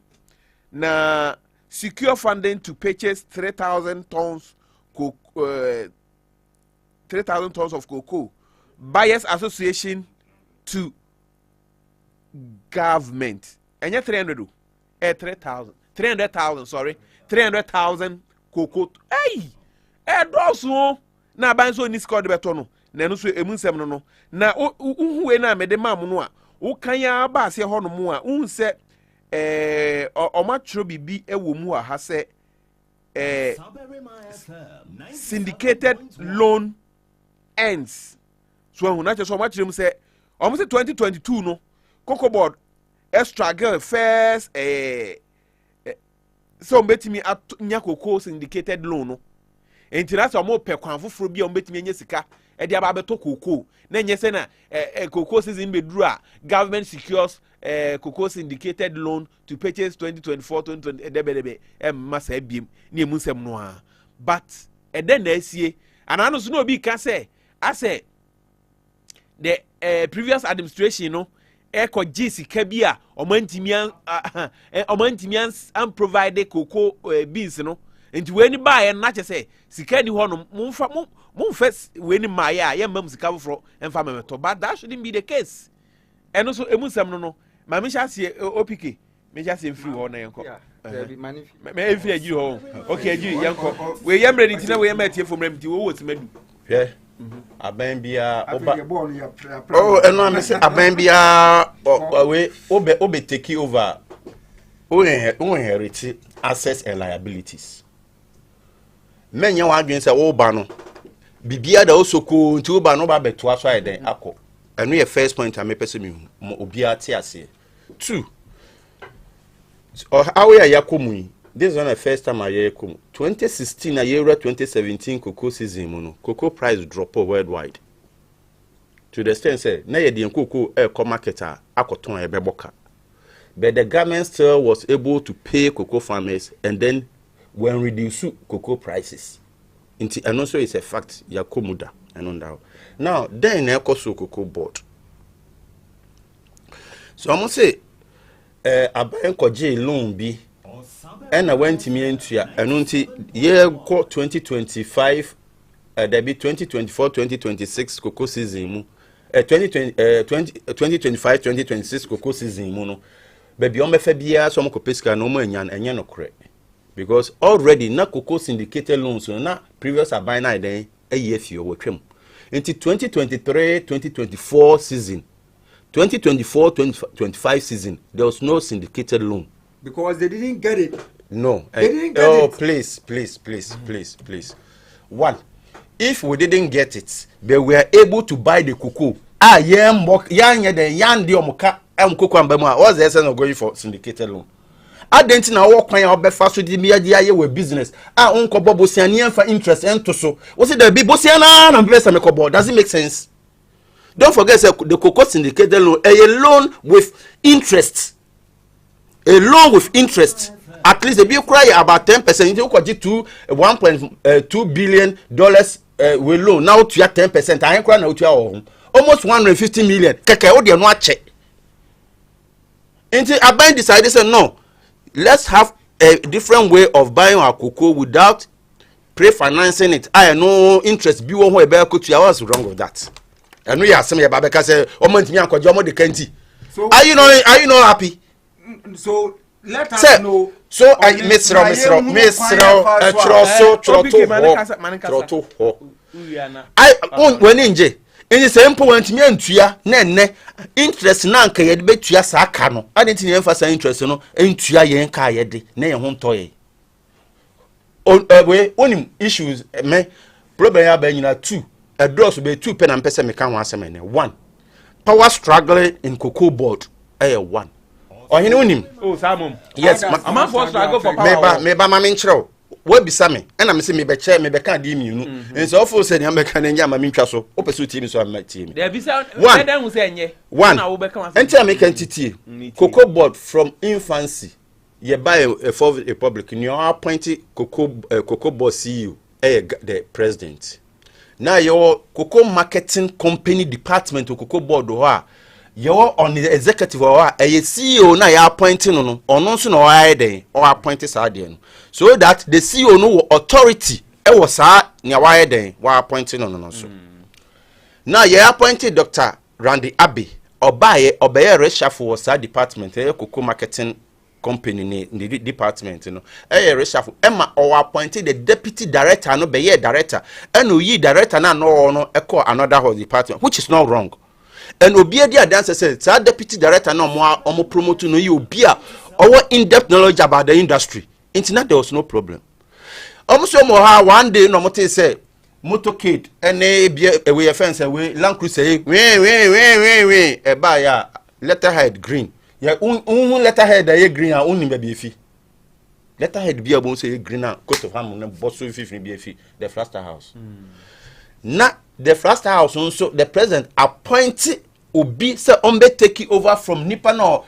na secure funding to purchase 3,000 tons 3,000 tons of cocoa buyers association to government enye 300 300,000 sorry 300,000 cocoa doso na ban so ni score de beto no na no so emunsem no na uhuwe na mede mam no a wo kan ya ba ase ho no mu a unse omatro bibi ewo mu a ha se syndicated loan ends so hu na che so omatro mu se omo se 2022 no Cocoa board extra girl first so betimi nya cocoa syndicated loan no enti na so mo pe kwan foforo bi a mo betimi anya sika e dia ba beto cocoa na nye se na cocoa season be duru a government secures cocoa syndicated loan to purchase 2024 2020 debe masa biem na emu nsem no a but then na asie anano so no obi ka say ase the previous administration no eko sika bi a omantimian provide cocoa beans no enti we ni ba ye na che say sika ni ho no mumfa we ni ma ya ye mam sika foforo emfa memeto but that shouldn't be the case eno so emu nsem no ma me sha se opk me sha se free ho na yenko me efi agi ho okay agi yenko we yam ready tina we yam atie fom ram ti wo wo timadu hwe aban bia oba oh eno am say aban bia we obe take over o inherit assets and liabilities menye wa adwen say wo ba no bibia da osoko nti wo ba no ba beto aso ayeden akọ eno ye first point am pese mi obi ate ase 2 how ya yakomu this is the first time I hear 2016 a year 2017 cocoa season mono cocoa price drop worldwide to the extent say na ye de cocoa marketer akoton e beboka but the government still was able to pay cocoa farmers and then when reduce cocoa prices and also it's a fact yakomuda and now then Nkosuo cocoa board so I'm say aban koje loan bi and I went to me into anunti year 2025 there be 2024 2026 cocoa season mu 2025 2026 cocoa season mu no baby on befa bia so mo kopesika no mo enye no kore because already na cocoa syndicated loans na previous aban na den ayefio wotwem into 2023 2024 season 2024-2025 season, there was no syndicated loan. Because they didn't get it. No. They didn't get it. Please. One, if we didn't get it, they were able to buy the cocoa. What's the essence of going for syndicated loan? I didn't know what kind of fast with the media with business. Uncle Bobosian for interest and to so. Was it the Bibosiana and investment board? Does it make sense? Don't forget the cocoa syndicated loan, a loan with interest. A loan with interest. At least the bill cry about 10%. You could do $1.2 billion with loan. Now to your 10%. I ain't crying out to your own. Almost 150 million. Keke odi no check. Until Aban decided say no. Let's have a different way of buying our cocoa without pre-financing it. I know interest be one way better could you. What's wrong with that? I know you are some Babeka say, "Oh, man, me uncle Jomo de Kenti." So are you not happy? So let us know. So I Mr. I when inje. In the same point, me and Tuya, Nene, interest nanka yet bet Tuya Sakano. I didn't emphasize interest, no, and Tuya Yanka yedi, nay home toy. On only issues, me, probably are being 2. A draws will be 2 pen and pesa me can once a minute. 1. Power struggling in cocoa board. 1. Or you know him? Oh, Samum. Yes, I'm not for struggle for power. Maybe my main show. What be Sammy? And I'm saying, maybe chair, maybe can't deem you. And so awful said, I'm a can and yam, I mean, castle, open to team, so I'm my team. There be sound 1. And tell me, entity cocoa board from infancy. You buy a for a public, you are appointed cocoa board CEO, the president. Now your cocoa marketing company department or cocoa board you're on the executive or a CEO now you're appointing on no so no or appointed sardine so that the CEO no authority was near wire day while appointing on so now you appointed Dr. Randy Abbey or buy or bear reshuffle was that department cocoa marketing company in the department, reshuffle Emma or appointed the deputy director, no be director, and ye director no echo another whole department, which is not wrong. And Obia dancer said, that deputy director no more promote no you be our in-depth knowledge about the industry. Internet there was no problem. Almost one day no more say motorcade and a fence away Land Cruiser we letterhead green. Yeah, letterhead green and only baby fee. letterhead be able say green and coat of ham and boss 50 BFE, the Flaster House. Now, the Flaster House also, the president appointed Obi say Ombe take over from Nipa no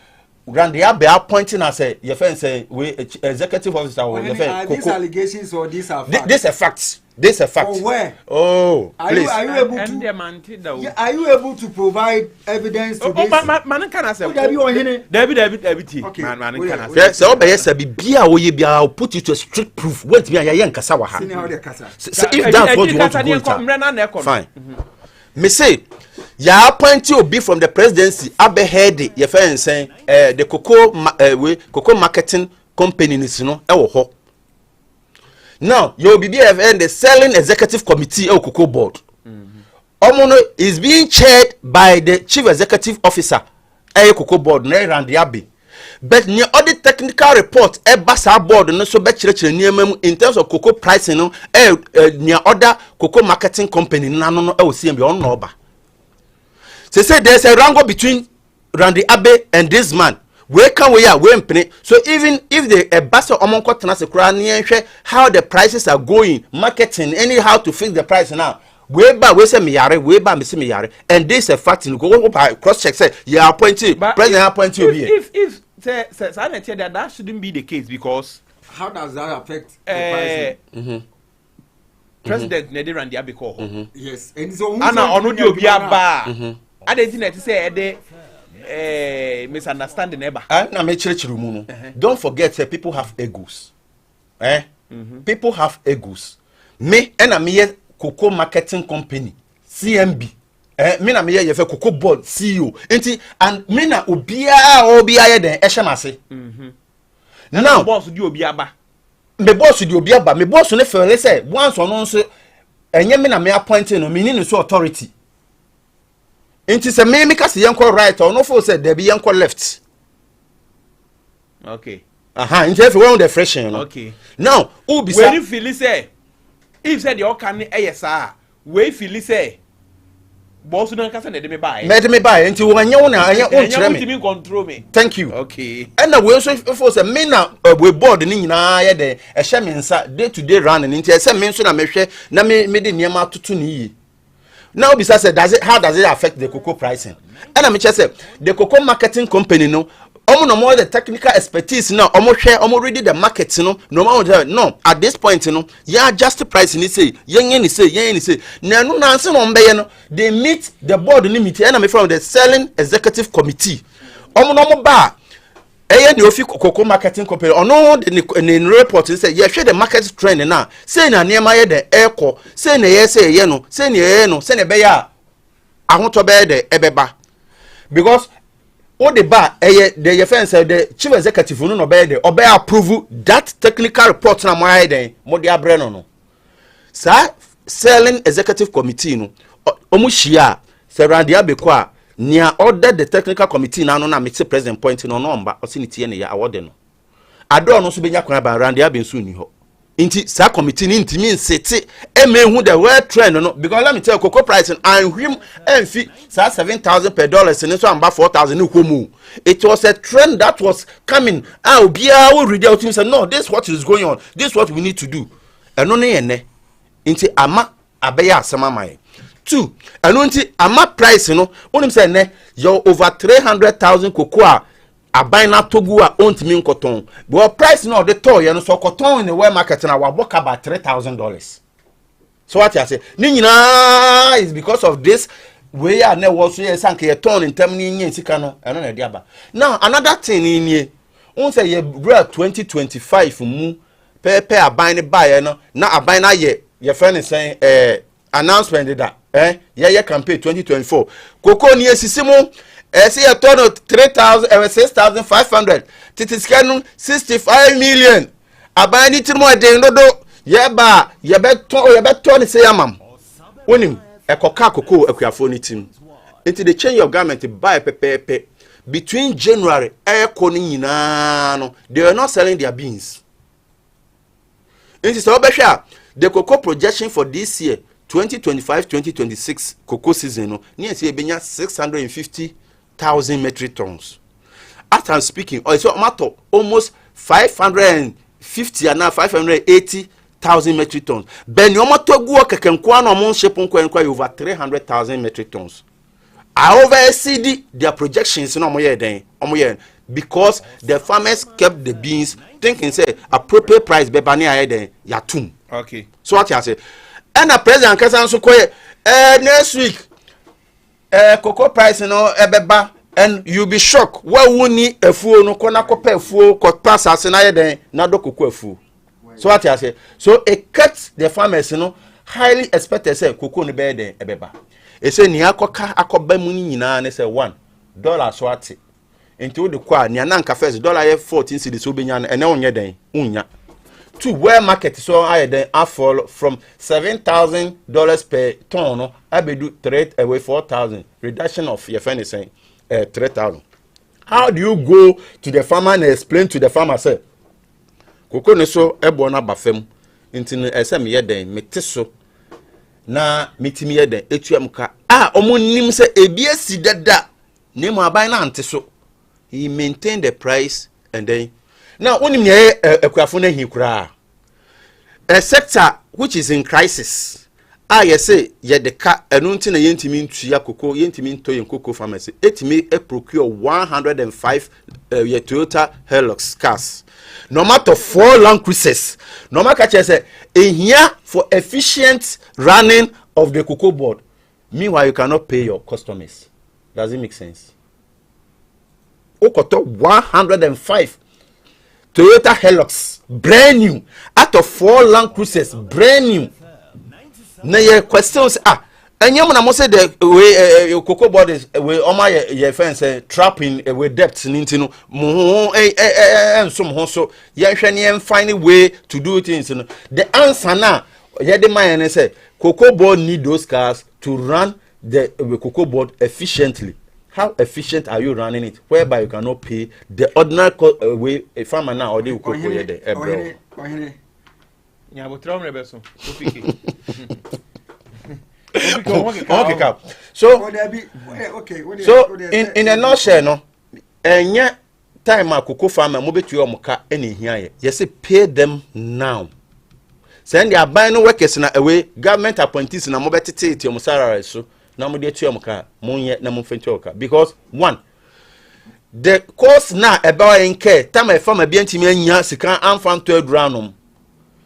Randy Abe appointing as a your friend say we executive officer or your friend. These allegations or these are facts? This a fact. This a fact. For where? Oh, please. Are you able to? Are you able to provide evidence to this? Man can say. David. Okay. Man can say. Yes, so be say bia wo ye bia I'll put you to a strict proof. Wait me ya nkasa wa ha. So if that's what you want to go fine. Me say ya appoint Obi from the presidency abe head your friend saying the cocoa marketing company ni no e wo ho. Now, your BBFN, the selling executive committee of Cocoa Board, Omono is being chaired by the chief executive officer, Cocoa Board, Randy Abbey. But near all the technical report, Bassa board, no so bet in terms of cocoa pricing, near other cocoa marketing company, no, CMB on Noba. They say there's a wrangle between Randy Abbey and this man. Where can we are penny? So even if the bus of Omonko Tanase how the prices are going, marketing, anyhow to fix the price now. Whereby we say Miyare, whereby Miss Miyare, and this a fact in go cross check say you are appointed, president appointed you here. If that shouldn't be the case because how does that affect the pricing? President Nedi Randy Abiko. Yes, and so Anna Onudio Biaba. I didn't say misunderstanding ever. Don't forget that people have egos. People have egos. Me and a mere cocoa marketing company, CMB. Me na me ye cocoa board CEO. And me na obia den eshamase. Now boss di obiaba. Me boss di obiaba. Me boss ne fele say once on so enye me na me appointing no meaning so authority. Inti se me make us yanko right or no for say there be yanko left. Okay. Inti if we want the fresh you know. Okay. Now, who be when you feel say if said you can sir, we feel say boss no can say me buy. Me buy inti wo anya wona anya won kire me control me. Thank you. Okay. And na we so for say me na we board ni nyina ye de e hye me nsa day to day run inti e say me so na me hwe na me de niam atoto ni yi. Now, besides, how does it affect the cocoa pricing? And I'm just say the cocoa marketing company, no, no more the technical expertise now. Almost ready the market, no. At this point, yeah, just the pricing. He say, young say. No answer on no. They meet the board limit, and I'm from the selling executive committee. No bar. The cocoa marketing company or no the report say yeah share the market trend now say na near my the airco say na yes say no say no say na be ya I want to be the ebeba because all the bar the defense the chief executive no be the obe approve that technical report na mo then mo dia bre no sir selling executive committee no omo hia say Randy Abekwa near order the technical committee now no na me president point no number osinity ne ya award no Addo no so benya kwan ba Randy Abensu ni ho inti sa committee ni intimi nsete emehu the world trend no because let me tell you cocoa price and him enfi sa 7,000 per dollars ni so amba 4,000 ni komu. It was a trend that was coming obia we read out him say no this what is going on, this what we need to do eno ne ene inti ama abeya asema mai. 2 anunti ama price no onim say ne you over 300,000 cocoa aban na togu a ontimi nkoton but price no the toy no so koton in the world market na wa book about $3,000. So what you say ni nyina is because of this we are na was so sank ye ton in term ni nyin sika no eno na dia ba. Now another thing ni on say ye 2025 mu pepe aban ne buy no na aban na ye friend is saying announcement that yeah campaign 2024 cocoa ni esisimu say a ton of 3,000 6,500 titiskanu 65 million abani timo de ndodo yeba yebeton say amam wonim ekoka cocoa akuafo ni tim into the change of government buy pepe between January eko ni nyina no they were not selling their beans into so obehwa the cocoa projection for this year 2025-2026 cocoa season no near say benya 650,000 metric tons. As I'm speaking, so matter almost 550 550 and now 580,000 metric tons. Ben yomo togu kekenkwa no mon ship nkwa over 300,000 metric tons. I over exceed their projections no moye den. Omoye because the farmers kept the beans thinking say appropriate price be bani aye den yatum. Okay. So what you say? And the president Kasa so koye next week cocoa price no ebeba and you be shocked why woni efuo no kona kopa efuo ko pass as na yeden na do cocoa efuo. So what you say? So it cuts the farmers highly expected say cocoa no be den ebeba. E say ni akoka akoba mu ni nyina ne say $1 so ate. Into the kwa ni ananka first $14 cedis so benya na ene onye den unya. To where market so higher than I fall from $7,000 per ton no I be do trade away 4,000 reduction of your friend is saying 3,000. How do you go to the farmer and explain to the farmer say cocoa ne so ebo na bafem nti no esem ye den metiso na mitimi ye den etuam ka omo nim say ebi esi dada ne mo aban na anteso he maintain the price and then now onim ne akuafo na hi kura a sector which is in crisis you say ye de ka enu nti na yentimi ntua cocoa yentimi nto yen cocoa farmers etimi procure 105 Toyota Hilux cars no matter 4 Land Cruisers no matter say here for efficient running of the cocoa board. Meanwhile you cannot pay your customers. Does it make sense? Okoto 105 Toyota Hilux brand new out of 4 Land Cruisers brand new. Na your questions enyam na mo say the way cocoa board is we oma your fence trapping with debts nintino mo ensom ho so ye hwe ne find a way to do things no. The answer na ye the man say cocoa board need those cars to run the cocoa board efficiently. How efficient are you running it whereby you cannot pay the ordinary way a farmer now or the cocoa here the ebro nya bo trom rebeso okay. So in a nutshell no enye time a cocoa farmer mo betu o muka ene hia ye yes pay them now send their buy no workers na away government appointees na mo betete eti o salary so na mo de tu o muka mo nye na mo fenti o ka because one the cost na eba en care time a farmer bi antimi anya sika amfan to adranum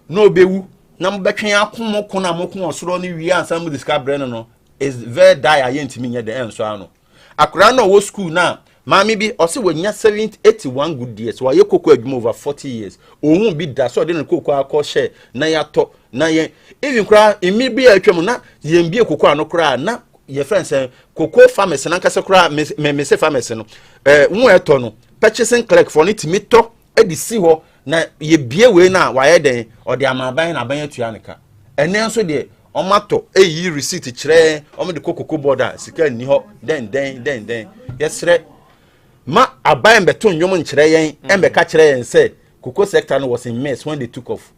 no bewu na mbetwen akomo kona mokon osoro ni wi ansam mu discover brand no is very dire yentimi nye de enso ano akura no wo school na mami bi ose wanya 81 good years wa ye koko adwuma over 40 years ohun bi da so de ne koko akọ share na ya to na ye even kura imi bi atwam na ye mbie koko ano kura na ye friends koko farmers na nkase kura me se farmers no nwu eto no purchasing clerk for it me to edisi ho na ye bie we na wa ye den o de amaban na ban atua neka ene nso de omato eyi receipt kire o de cocoa board sika ni ho den yesre ma aban beto nyom nkire yen embe ka kire yen say cocoa sector no was in mess when they took off.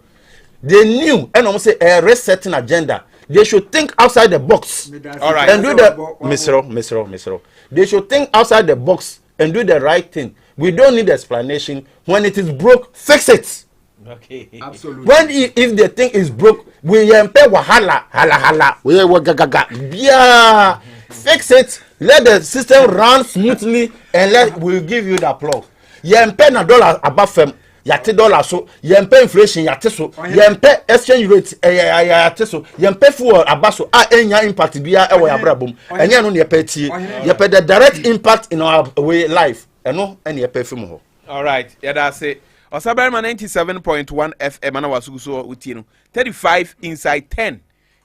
They knew and almost say a resetting agenda. They should think outside the box. All right. And do the Misro. They should think outside the box and do the right thing. We don't need explanation. When it is broke, fix it. Okay. Absolutely. When if the thing is broke, we pay hala. We gaga. Fix it. Let the system run smoothly, and we'll give you the applause. Pay na dollar above them. Yate dollar so. Pay inflation yate so. Pay exchange rate yate so. Pay fuel abaso. Enya impact biya ewa yabrabum. Enya no ne pay tie. Pay the direct impact in our way life. Eno enya pay film ho. All right. Yeah, that's it. Osaberma 97.1 FM ana wasuguso uti no 35 inside 10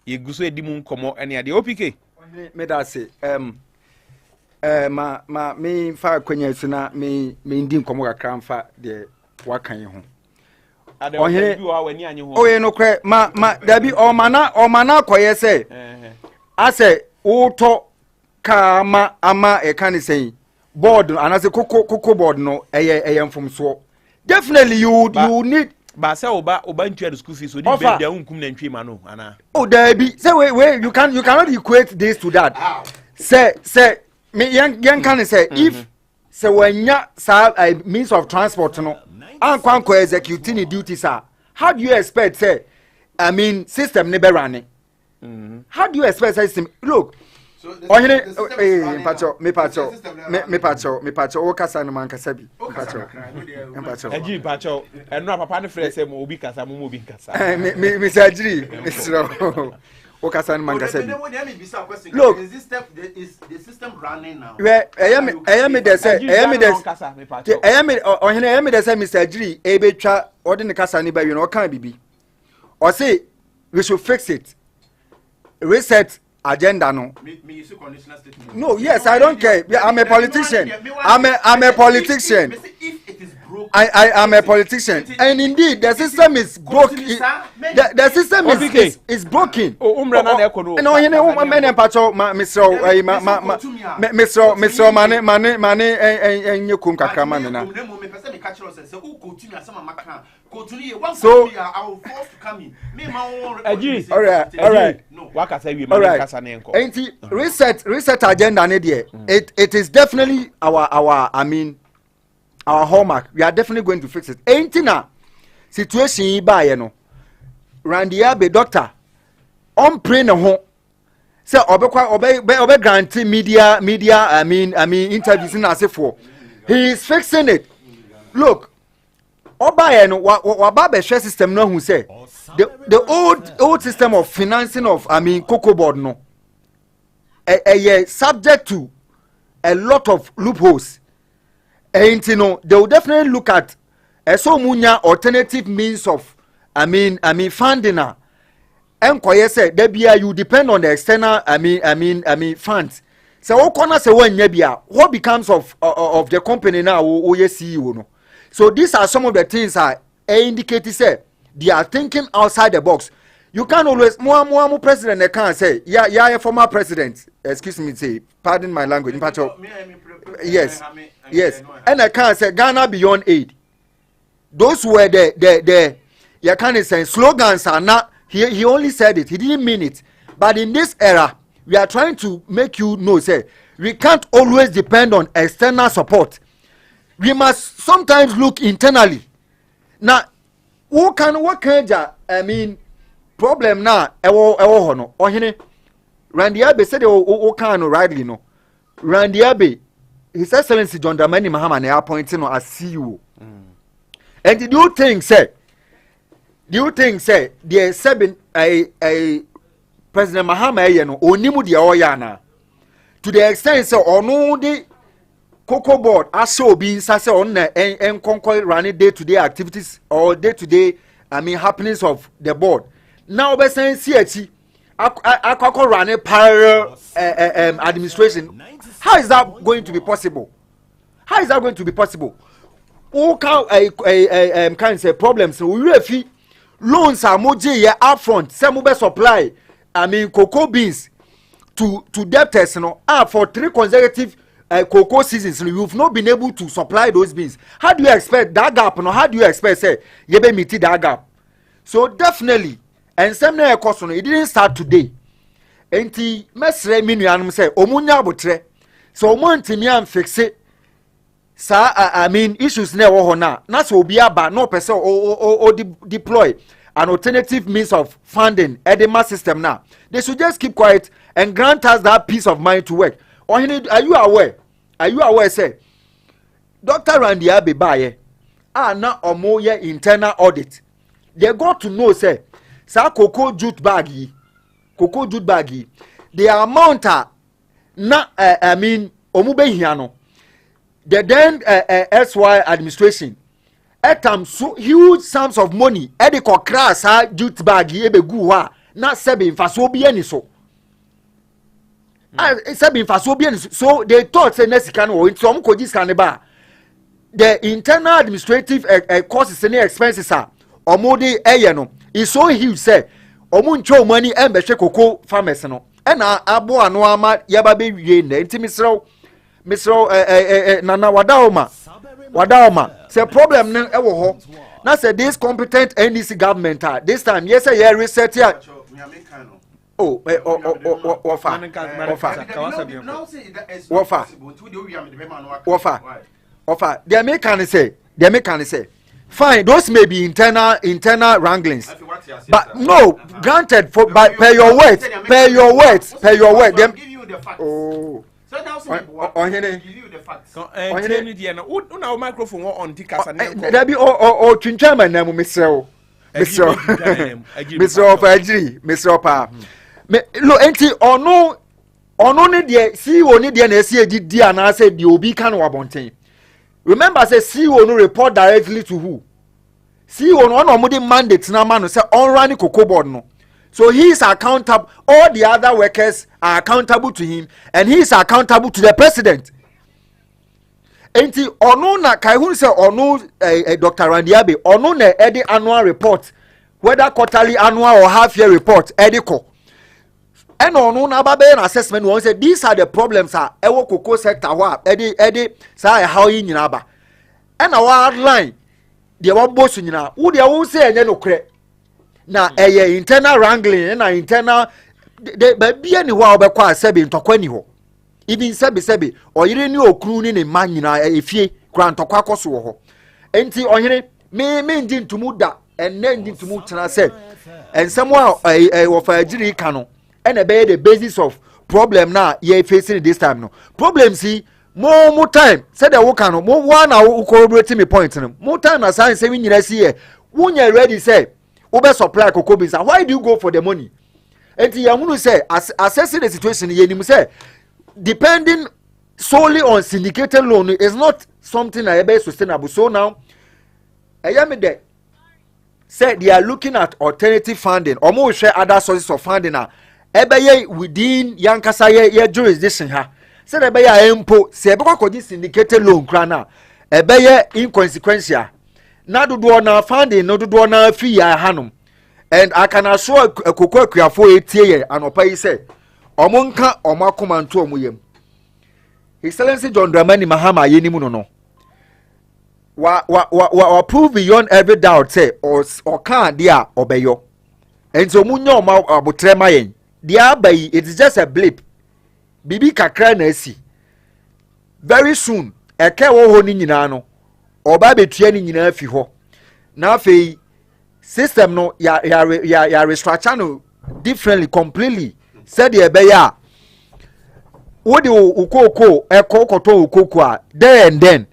ye guso edimu nkomo ene ade OPK me da se ma me fa kwanya sina me ndi nkomo kakra mfa de wakan ho ade bi wa wani anye ho oye no kre ma dabi o mana koye se ase uto kama ama e kan sen board anase koko board no eye mfomso. Definitely you need ba say oba ntua the school fees so di be dia unkum na ntwe ma no ana oh there be say wait you cannot equate this to that. Say me yan can say if say wanya means of transport no ankwanko executing the duties are. How do you expect say I mean system never running? How do you expect system look? Ohene me pacho o kasa no man kasa bi pacho eji pacho eno papa ne frɛ sɛ mo obi kasa mo obi kasa me sajiri misro o kasa no man kasa bi look is the system running now we ayame de say ayame de say Mr. Jiri e betwa ode ne kasa ne ba wi no o kan bibi o say we should fix it reset agenda no. No, yes, I don't care. I'm a politician. I'm a politician. I am a politician, and indeed the system is broken. The system is broken. No, you know, many pacho, Mr. Mane, and you come kakamana. So, all right. Ain't reset agenda it is definitely our I mean our hallmark. We are definitely going to fix it. Ain't na situation by no Randy Abe doctor on pray no ho say obe grant media I mean interviews in as for he is fixing it. Look oba no wa ba share system no who say the old system of financing of I mean cocoa board no subject to a lot of loopholes. And you know they will definitely look at so munya alternative means of I mean funding. And say there you depend on the external I mean funds. So what corner say what becomes of the company now CEO no. So these are some of the things I indicate say they are thinking outside the box. You can't always more president they can't say yeah former president excuse me say pardon my language yes and I can't say Ghana beyond aid. Those were the you can't say slogans are not he only said it, he didn't mean it. But in this era we are trying to make you know say we can't always depend on external support. We must sometimes look internally. Now what kind I mean problem na ewo hono Ohene Randy Abe said o kan no rightly no Randy Abe His Excellency John Dramani Mahama na appointing no as CEO. And do you think say there seven a President Mahama ye no onimu de oya na to the extent say ono the cocoa board aso obi nsa say on na enkonkol run day to day activities or day to day I mean happenings of the board. Now be saying CHI akoko run a parallel administration. How is that going to be possible? How is that going to be possible? Who can say problems we loans are moji ye upfront some be supply I mean cocoa beans to debtors for 3 consecutive cocoa seasons you've not been able to supply those beans. How do you expect that gap how do you expect say you be meet that gap? So definitely and some na cost it didn't start today. Enti mesre minuanum say omunya abotre so omontimi am fix it sa I mean issues na wo ho na so obi aba no person o deploy an alternative means of funding edema system now. They should just keep quiet and grant us that peace of mind to work. Ohene, are you aware say Dr. Randy Abe baye na omo ye internal audit. They got to know say sa cocoa jute bag the amount na I mean omu be hia no the then SY administration etam so huge sums of money e dey crash jute bag e be gu ha na sebe mfaso bi ani so sebe mfaso bi ani so they thought say next can o nti omu koji scan ba the internal administrative costs and expenses omu dey eye no is so huge say omu ncho money e be hwe cocoa farmers no e na abo ano ama yaba be wie na nti misro nana wadaoma say problem no e wo ho na say this competent NDC government this time yes say reset here Wafa. The American say fine, those may be internal wranglings, but no, granted, for by per your words. Them. Oh. So now Ohene give you the facts. Ohene na microphone on tikasa na nko. There be o twintwama na mu mesrew. Mesrew of agri, mesrew pa. Me lo enti ono ne de CEO ne de na esi edi ana say de obi kan wabonten. Remember say CEO no report directly to who? CEO no no mudi mandate na ma no say on run cocoa board no. So he is accountable. All the other workers are accountable to him, and he is accountable to the president. Enti ono na kai hu say ono Dr. Randiabe ono na edi annual report, whether quarterly, annual or half year report ediko. And ono na ba be an assessment won say these are the problems are ewo cocoa sector wa edi say how yi nyina ba. And our outline the one boss nyina wo de wo say enye no kre. Na internal wrangling na internal ba bia ni ho obekwa sebi ntokwa ni ho even sebi oyire ni okru ni ne ma nyina efie kra ntokwa koso ho enti ohire me ndi ntumu da enne ndi ntumu tena se ensem wo fa agiri ka no ene be the basis of problem na ye facing this time no problem si mo time said the wo ka no mo one na wo corroborate me point no mo time na say we nyina si ye wo nya ready say Uber supply cocoa beans. Why do you go for the money? And Yamunu say, assessing the situation, Yenim say, depending solely on syndicated loan is not something that is sustainable. So now, Ayamide said they are looking at alternative funding, or more share other sources of funding now. Ebeye within Yankasa ye jurisdiction ha. Said Ebeye empo, say because syndicated loan crana. Ebeye inconsequential. Na do na funding no do na free ya hanum, and I can assure Kokoko Kriafo etie anopa yi say omonka omakoma nto omuyem. His Excellency John Dramani Mahama yenimu no wa prove beyond every doubt say or can dia obeyo, and so munyo ma abotrema yen dia bayi, it is just a blip bibi kakra na esi very soon eke wo ho ni nyina no oba betua ni nyina fi ho na afei system no ya restructure no differently completely said the ebeya wo de ukoko ekokoto ukoko a then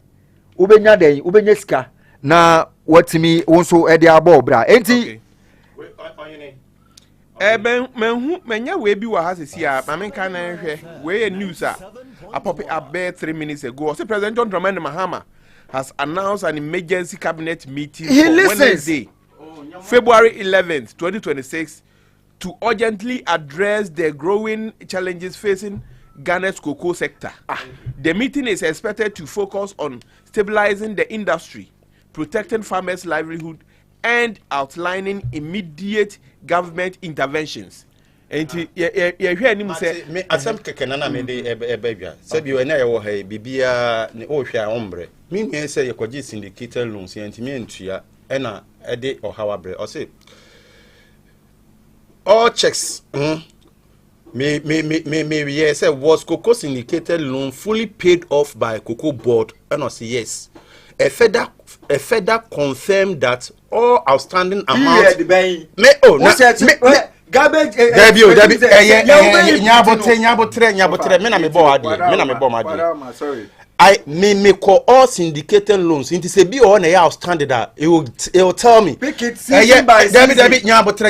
ubenya sika na watimi wonso e de abobra enti menya we bi wa hasisi a mamenka na hwe we news a pop up 3 minutes ago. Say President John Dramani Mahama has announced an emergency cabinet meeting on Wednesday, February 11th, 2026, to urgently address the growing challenges facing Ghana's cocoa sector. The meeting is expected to focus on stabilizing the industry, protecting farmers' livelihood, and outlining immediate government interventions. And hear him say, "Me asem keke na me de ebebia. Se bi we na ye wo ha bibia ne o hwa ombre. Me me say ye kwaji syndicated loans enti me ntua e na e de ohawabre. O say all checks me yes say was cocoa syndicated loan fully paid off by cocoa board, and I say yes. A further confirmed that all outstanding amounts garbage nyabotre me na me bo ade sorry I me call all syndicated loans into say be on a outstanding that it will tell me pick it season by season nyabotre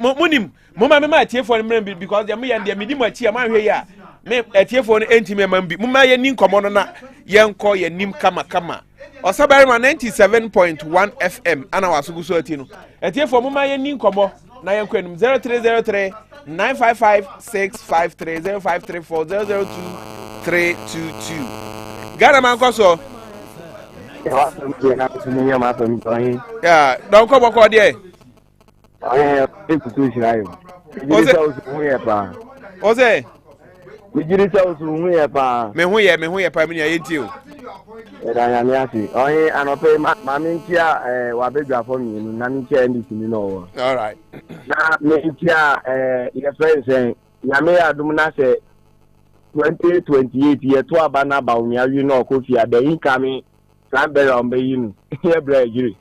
munim mama me ma tie for me because dem ya dem di ma tie ma hwe ya me tie for enti me ma bi mama ye ni nkomo no na ye nko ye nim kama Osabarima 97.1 FM ana wasuguso ati no tie for mama ye ni nkomo na ye nkwanum 0303 955 653 0534 002 322 Ghanaman Nkosuo don't come back there. Ose we did tell us who we are. Me who ye pa me yenti o. Ya me asi. Oyin anope ma mi ntia wabegwa for me na mi ntia ndi sini no. All right. Na me ntia your friend say ya me adum na say 2028 year to abana ba unya wi no ko fi ada incoming Cranberry on Bayin, here, Brady.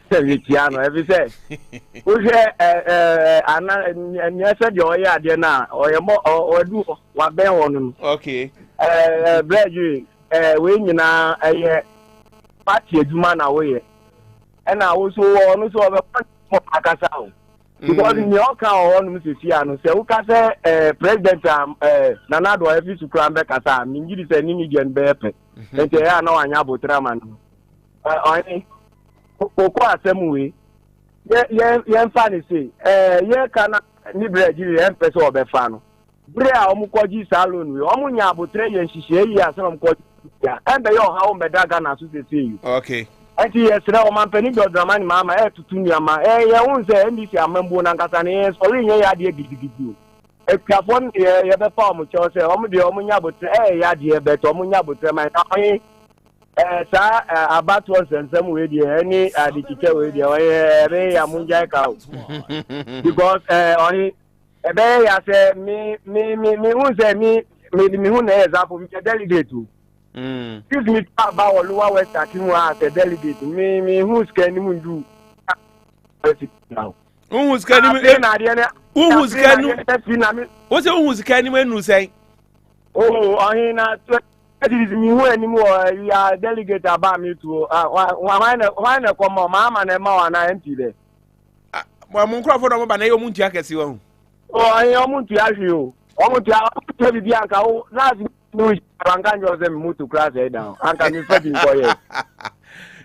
Piano, every say. Who's here? And yes, your idea now, or your more or do what they want. Okay. Brady, when you know a party man away. And I also want to have a Pakasao. Because in your car, on Mrs. Fiano, so say President Nanado, every to cram back as I mean, you is an Indian bepe. And they are no Anyabo Traman. Cocoa Assembly. Yeah, funny say, yeah, can Nibra Empress or Befano. Brea Omukoji Saloon, Omunya Butre and she has some called, and they all how Medagana to see. Okay. Yes, now man penny got the money, mamma, to Tunyama, I won't say any Amambo Nankasani, for any idea give you. A Capon, you have a farm which I say, Omudia Omunya, but idea, but Omunya, but my sir, about once and some way, any teacher with your Amunja cow. Because only a bay, I say, me, won't say me, who knows up with a delegate to. Excuse me about Lower West Akimwa as a delegate. Me, who's can you do now? Who's can who's can you say? Oh, I not that is me anymore. We are delegate about me to why come on, Mamma and Emma and I empty there. Well, Moncroft over Baneo Jackets you. Oh, I am to ask you. Almost to be Bianca. Last Ranganjo them move to class head down. And can you fit in for you?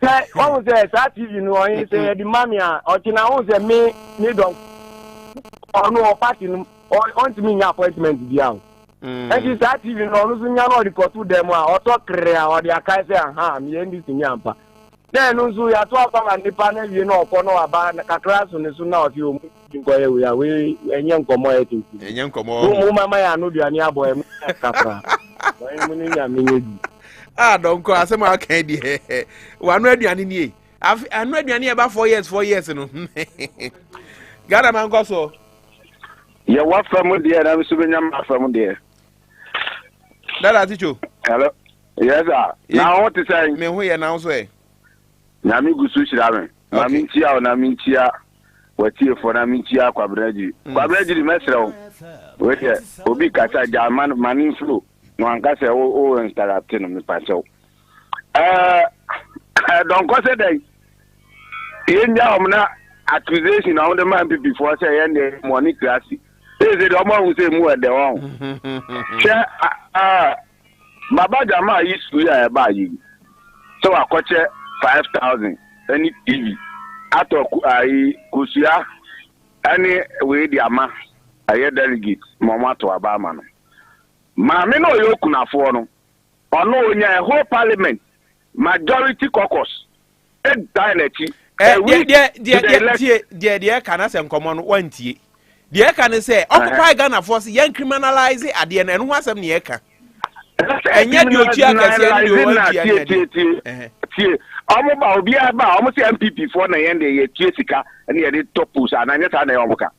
What was that? You know, I say the mamma or Tina say me don't or no party or on to me appointment down. And it's that you know, losing your body to them or talk or the Akaisa and me and this in Yampa. Then also you are talking and the panel, you know, for no about a class on the soon out you we are we and young commodity. And young commodity. Mamma, I know the Ania boy. Don't call us a candy. One ready and in I'm ready about 4 years, 4 years. Ghanaman Nkosuo. Yeah, what from there? I'm assuming from there. That I teach you. Hello. Yes, sir. Now what is saying? Me who you now say? Nami gusushi ramen. Nami chia o nami chia. Watie for nami chia kwa breji. Kwa breji dimesra. Wete obi kata jaman manin flow. No anka se o interrupt no me pacho. Don't go say that. Yenya omna accusation on the man before say yende money classy. Say the omo who say mu e de won. Che Baba Jama is we are ba yi. So akoche 5,000 any TV. Ato ai kusia any we di ama aye delegate mama to abama no. Ma me no yoku na fo no. Ono onya whole parliament majority caucus. E dialect. Dear can I say common one tea. Dear can say occupy Ghana force young criminalize at the end and what's some near. And yet you almost be about almost MPP for the end of Jessica and the edit topus and I net on the Omoka.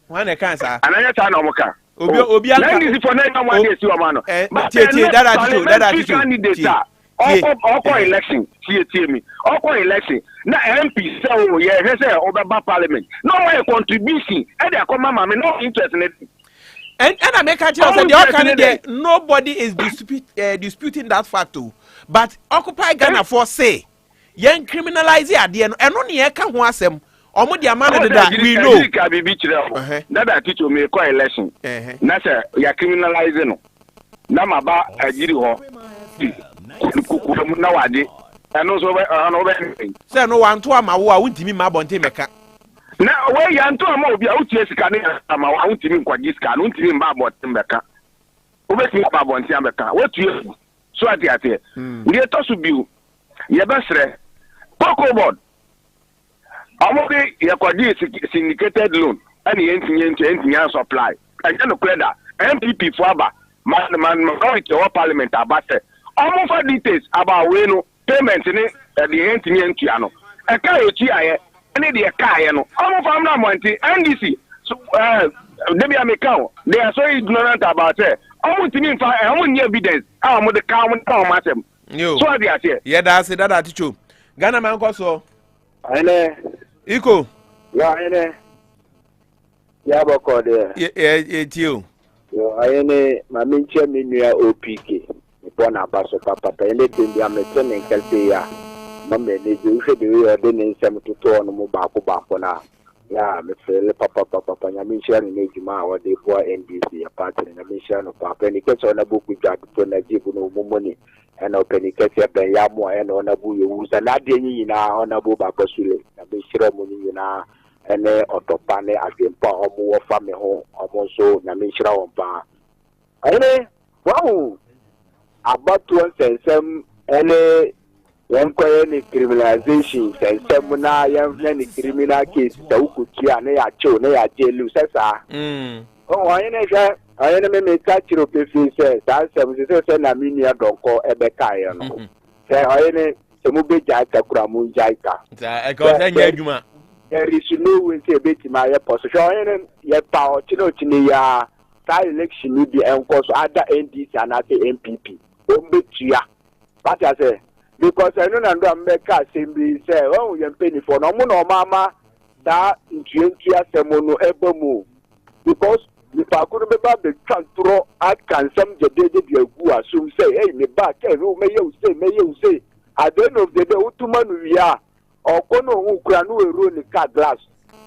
One a cancer and I net on Omoka. Obia is for 9 years to a man. That Oko election, me. Oko election. Na MP say, yeah, say over parliament. No way contribution. And they come, mama, no interest in it. And I make a choice that nobody is disputing that fact too. But Occupy Ghana for say, young criminalize it at the end, and only I can want them. Omo the amount that we know. That I teach you me call election. That's you are criminalizing. Na maba ajiri ho. Na wade. And also say no one to ama wo a wuntimi ma bonte meka. Na we ya nto ama obi a wutie sika ne ama wa wuntimi nkwaji sika no wuntimi ma bonte meka. Obetimi ba bonte meka. Wetue so ate. Ndi to so biu. Ye besre. Poco board. Amobi yakwaji syndicated loan ani yentinye supply anya no credit MPP for aba man majority of parliament abase omo for details about we no payment ni the yentinye ntua no e ka yochi aye ani de ka aye no omo for amna monti NDC so debi ameka they are so ignorant about it omo timi fa omo ni evidence omo de ka omo masem So I be at here. Yeah, that's it. That attitude. Ghanaman Nkosuo. Ohene. Iko. Yeah, Ohene. Yeah, boko there. Yeah, you. Yo, Ohene, my minche minua OPK. Born abaso papa. Anything they are making kelpe ya. Mama, they do say the way they need some to turn no baako na. Yeah, me feel papa. Ya minche ni juma wa dey for NDC party na minche no papa. Ni keso na book with to na jibu no money. And open it ben ya mo and on a boo you na de nyina on a boo baba sule na be shira mo nyina ene otopane adwempa omo fa me ho omo so na me shira won pa ene wow abatu sensem ene yen ko ni criminalization sensem na yen ni criminal case ta ukutia na ya chew na ya jelu sesa oh ene je ayene me kachiro pefi se ta se na mini adonko ebeka ye no se ayene se mu beja takura mu jaika e ko se nya adwuma there is no way say beti ma ye position ayene ye pa o chini ya ta election ni bi enko so ada NDC and ate MPP o mbetua what I say because I know na ndo ambeka assembly say oh ye mpeni for no mu no mama da ntuentua semono ebomu because the parkour be ba the control at can some the day the gu assume say hey me back hey me you say at the end of the day utumanu we are or kono hu kura no ero ni car glass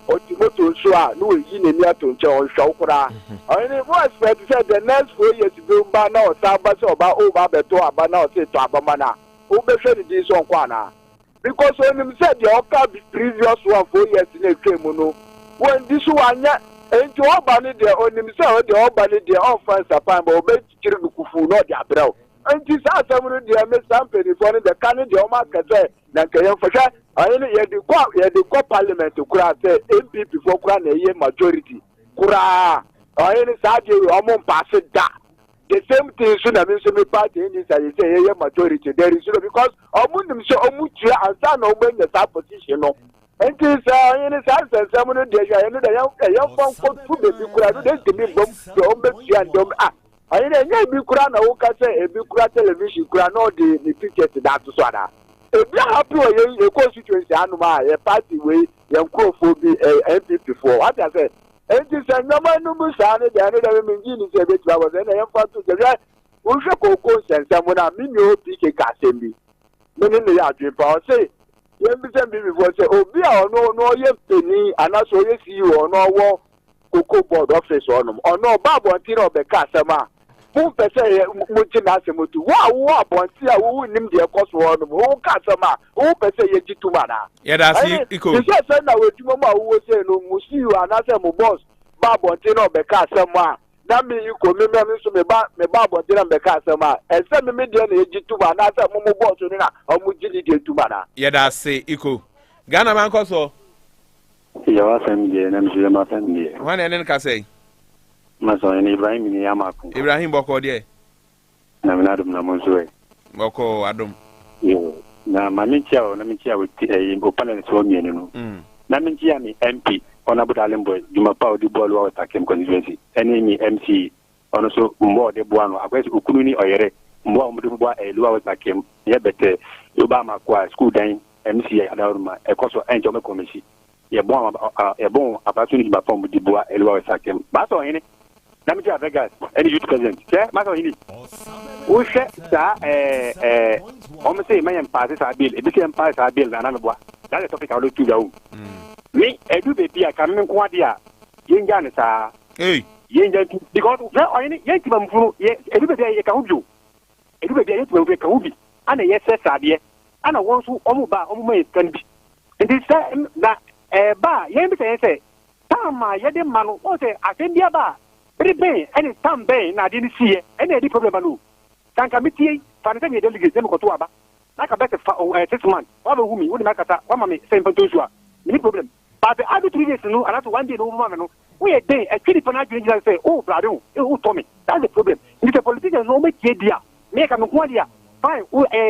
o timoto so a no yi ne ni ato nche on hwa kura oni mo expect say the next 4 years be ba na o sa ba so ba o ba beto aba na o se to aba mana o be hwe di so kwa na because when him said the oka previous one 4 years in a twemu no when this one enti obani de onim se o de obani de offense apan ba obechiri nukufu no de abrel enti sa asamru de me sampeni for the kan de o ma kete na kayen fosha ayene ye de ko parliament kura se MPP for kura na ye majority kura ayene sa de o mo pass da the same thing so na me so me party in say ye majority there is because omunim so omutua ansa na ogbenya sa position no enti sa yene sa sensem no de ya no da ya fon ko fu be bi kura no de timi bom de o be tia ndom ayene nya bi kura na wo ka se e bi kura television kura no de ni ticket da to so ada e bi happy o ye constituency anu ma ye party we ye nkrofo bi MPP for what I say enti sa nyama no mu sa ne de no da me ngi ni se be twa wo se na ye fa to de ya wo hwe ko sensem na mi ni o PK ka sembi me ne ya adwepa o say yen bi sem bi before say obi a no ye peni anaso ye CEO no wo koko board office onum ono ba bonti no be ka asema mu pese mu ti na asemutu wo abonti a wo nim de ekoso onum wo ka asema wo pese ye jituma na yeah that's iko say na we tuma ma wo say no mu CEO anase mu boss ba bonti no be ka asema na mi iko mi so me ba bonti na be ka asema ese me de na ye jituma na ase mu boss ni na omu jidi de tuma na yeah that's iko Ghanaman Nkosuo ya wasemje na mjule masemje wana enen ka say maso ni Ibrahim ni yamaku Ibrahim boko de na minadum na monsoe boko adum yo na maminchia we opana so mienu no na minchia ni MP ona budale mboy juma pa odi bolu wa takem constituency eni ni MC ono so mbo de boano akwesi okunu ni oyere mbo omde mbo elu wa takem ye bete yo ba makwa school dan MC adawruma ekoso enjo me komisi ye bon opportunity ba fam di boa elu wa takem ba so hini na minchia Vegas eni youth president che ma so hini o she sa o me say mayen pass sa bill e bi say pass sa bill na na boa that is topic I will do go me edu baby a kan nko ade a yenja ne sa yenja because na oyini yenti ba mfuru edu baby ye ka hubi edu baby ye tu ka hubi ana ye sesa ade ana wonso omu ba omu mai kan bi ndi sa na ba yen bi say tama ye de manu o say asembia ba ribe any tam be na de ni sie any di problem no tanka mitie fanse me delegate me ko to aba na ka bete 6 months wa be humi wo ni makata wa ma me say fantosu any problem but I do 3 days no and that's 1 day no woman no we a day a kid for Nigeria say oh brother oh Tommy that's the problem if the politicians no make dia make am ko dia fine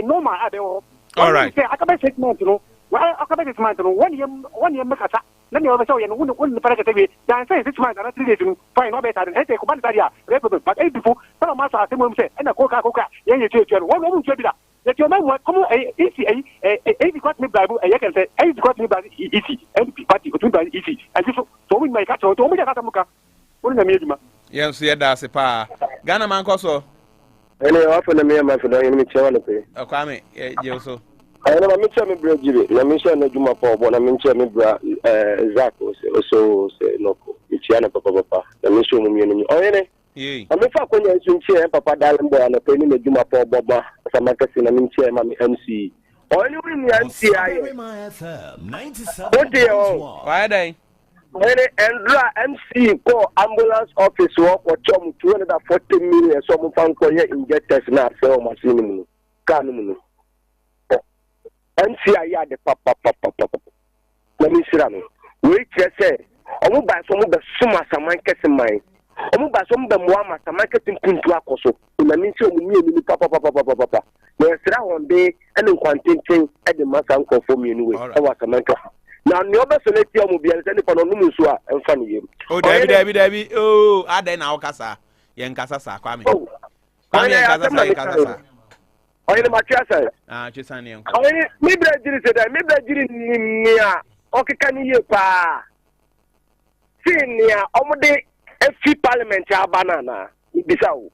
normal abe all right say akabe 6 months no why akabe 6 months no one year makata na me oba say you no one para kete we dan say 6 months and 3 days no fine no better than say ko ban dia problem but before some master say mo say na ko ka yen ye tue one wo tue bi da Let your man come easy because me Bible and you can say easy because me Bible easy MP party to be easy and so we my catch to me that muka won na me aduma yes yeah that's pa Ghanaman Nkosuo ene ofo na me ma for don me chewa no pe Kwame je so ene ma me chewa me bra jire na me chewa na aduma pa obo na me chewa me bra Zako so no ichia na papa na me chewa mu no ene I'm fa ko nyan sun che papa dalin boy na pe ni na aduma pa obo sama kasi na me chewa ma MC only we MC aye why dey when Andra MC call ambulance office work or chom 240 million so fan ko ye injectors na sell machine mu kan mu MC aya de papa na mi sira no we say omo ba so mo be suma saman kese man omo ba so mo be mo ama saman kese puntu akoso na mi se omo ni papa na sira won be ene kwantenten e de masa nko for me anyway e wa saman kese na ni obe so leti omo bia se ni pa no num so a emfa ni yem oh dabi oh adai na okasa ye nkasa sa Kwame Kwame ye nkasa sa oyele ma chiasa chisa ni enko oyele mi bra jiri se da mi bra jiri ni a okeka ni ye pa sin ya omo de efi parliament abanana ibisa o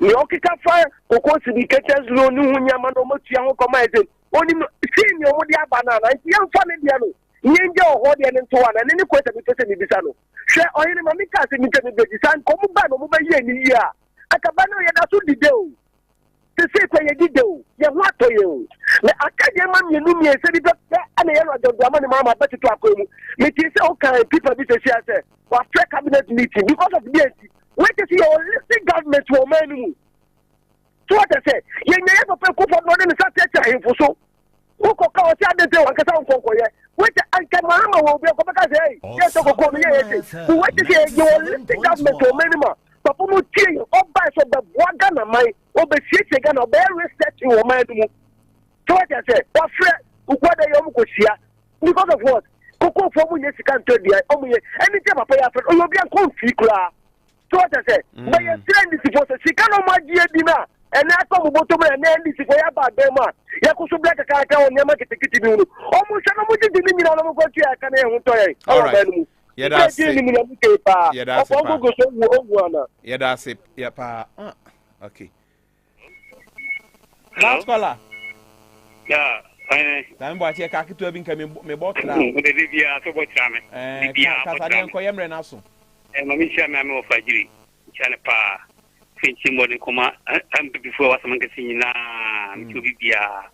ni okeka fa kokko syndicated loan ni hunya ma no matua ho koma ese oni sin ni omo de abanana nti ya mfa ne dia no nyenje oho de ne nto ana ne kweta bi tese ni bisa no hwe oyele ma mi ka se mi tese be san ko mu ba no mu ba ye ni ya akaba no ye da so dide o se kwa ye dide o ye ho atoye o me akaje ma mienu mi ese bi pe ana ye ro dodo ama ni mama betu to akomu me ti se o kan people bi se sia wa pre cabinet meeting because of this wait to see your listing government wo manu so what I say ye nye papa ko fo no ne sa teacher himfo so wo ko ka o si adete wa kasa nkonko ye wait anka mama wo bi ko ka say ye to ko no ye wait to see your listing government wo manu ma papa mo tie o ba so be boa Ghana man o be sie Ghana o be research wo manu mu so what I say wa frɛ ukwada yom ko sia because of what koko fo mu ye sika nto dia o mu ye any time papa ya frɛ o yo bi an kon fi kura so what I say but ye trend this for sika no ma die bi na ene ato mo boto mo ene ndi siko ya ba be ma ya ko so black ka o nyama kitikiti bi no o mu se no mu di ni nyina no mo ko tia ka na ehun to ye o ba no mu ye da se ni mu na mu ke pa o ko go so wo ana ye da se ya pa okay last caller yeah Time boy check akitu abi nka me botla. O de bia so botla me. Bia ka sa den ko yemre na so. Ma mi sia me o fajiri. Chale pa. Finchi mo de kuma am before was man kasi na mi to bia.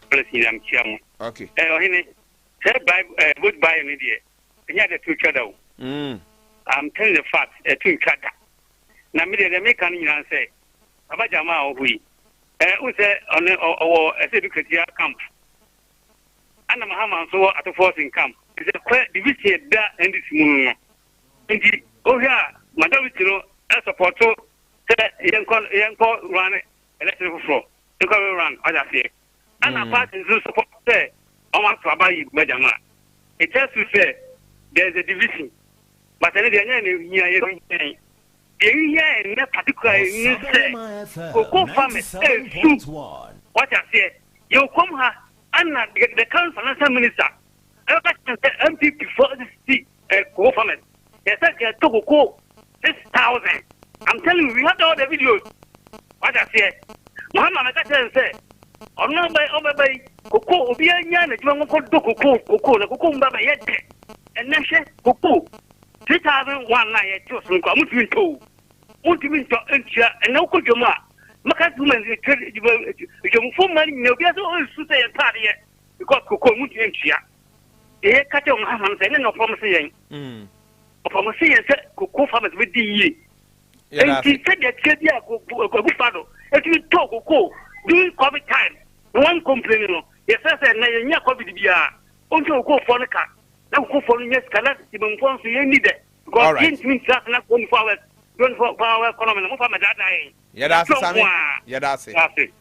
Presi na mi sia mo. Okay. Ohene. Say bye goodbye ni die. Nya de tu chada o. I'm telling the fact tu chada. Na mi de me kan nyina say. Abaja ma o hui. O say on o educatia camp. Ana mahama so at forcing camp is a division da and this moon and ohia madam tino support to yanko run electric floor yanko run oja say ana party to support say on want to abayi medama it tells you say there's a division but any here in particular in say go farm what I say you come here and the council minister, MP before this co-farmers, they said they took 6,000. I'm telling you, we have all the videos. What I say, Muhammad said, "On no by Coco, Obia Yan, you want to Coco, the Coco Baba yet, and Nashe Coco 3,001 night, two, Ultimate and no Kojoma. Maka women you for money no be so say party because Coco muti entia e ka te on haman say no promise yen promise yen say Coco farmers with the and he said that dia go fado et you talk Coco during COVID time one complain no yes say na yen COVID bia on to go for nka na go for nyes kana ti ban fon so yen need because yen means that na 24 hours 24 hours economy no for me that day Yadase Sami.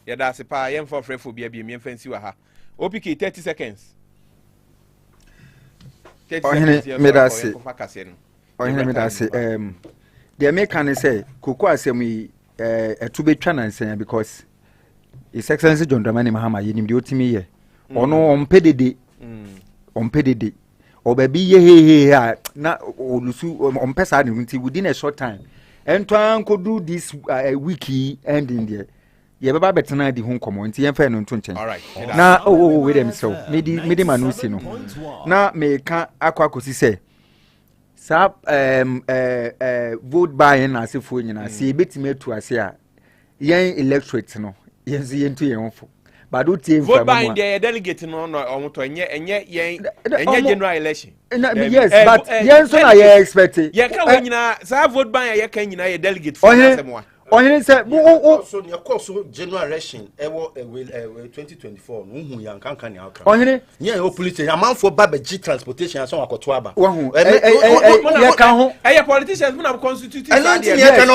Yadase pa yem for frefo bia bia me fancy wa ha. OPK 30 seconds. 30 seconds. Ohene me dase the American say koko asem yi etu betwa nansen because His Excellency John Dramani Mahama yenim de otimi ye ono ompedede ompedede obabi ye he na olusu ompesa de nti within a short time ento anko do this week ending there ye baba betena di ho nkomo nti yen fa no nto nchen na wait them so medi manusi no na me ka akwakosi say sa vote buying asefo nyina se ebetime atu ase a yen electorate no yen se yen to yen fo but do team vote buying the delegate no omoto enye general election yes but yen so na ye expect ye ka nyina sa vote buying ye ka nyina ye delegate for asemo Ohene say so your course general election 2024 no hu yan kan kan aka Ohene ye o police amount for babaji transportation so akoto aba ye kan ho politicians na constitute and say ye kan no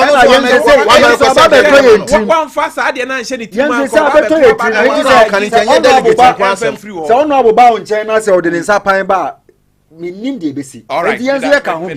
one fast ade na nhye ni team an ko so ono aboba o nchen na say o de nsa pan ba minim de besi and ye so ye kan ho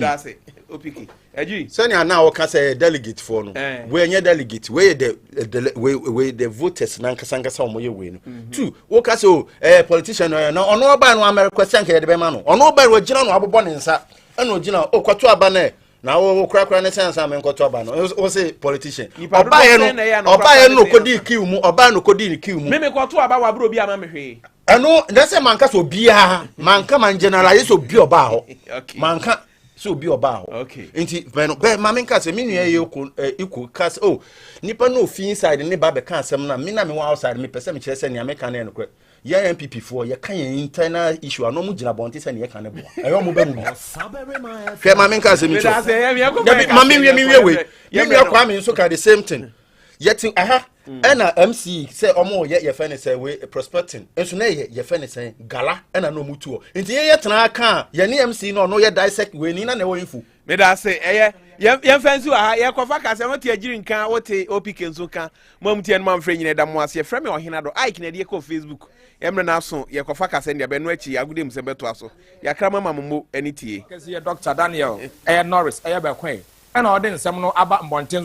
opiki eji sani na o ka say delegate for no we nye delegate we the voters na nkasa omoye we no two o ka say politician no ono oba no America sanka de be ma no ono oba no gina no abobo ne nsa eno gina o kwato aba na wo krakra ne sense am kwato aba no o say politician oba ye no kodi kiu mu oba no kodi ni kiu mu me kwato aba wa bro bi ama me hwe eno na say manka so bia manka man generalize so bi oba ho manka so bi oba ho okay nti be mama nka se me nua ye eku kas nipa no fi inside ne ba be kan asem na me na me wa outside me pese me kire se ne America na enko ye MPP for ye kan internal issue ano mu gina bonte se ne ye kan ne bo ayo mu ba mu hwe mama nka se me cho mama wie we me nua kwa me so ka the same thing yet aha ena MC say omo ye fe ne say we prospecting enso na ye fe ne say gala ena no mutuo nti ye tena aka ye ne MC no ye dissect we ni na wo infu me da say ye fancy aha ye kofa ka say won tie agiri nkan wote opk nso kan mam tie no mam frɛ nyina da mo ase ye frɛ me Ohene do ike na de ko Facebook emre na so ye kofa ka say ne be no achi agudem se beto aso ya kra mama mo ani tie kasi ye Dr. Daniel Norris be kwen ena ode nsɛm no aba mbɔnten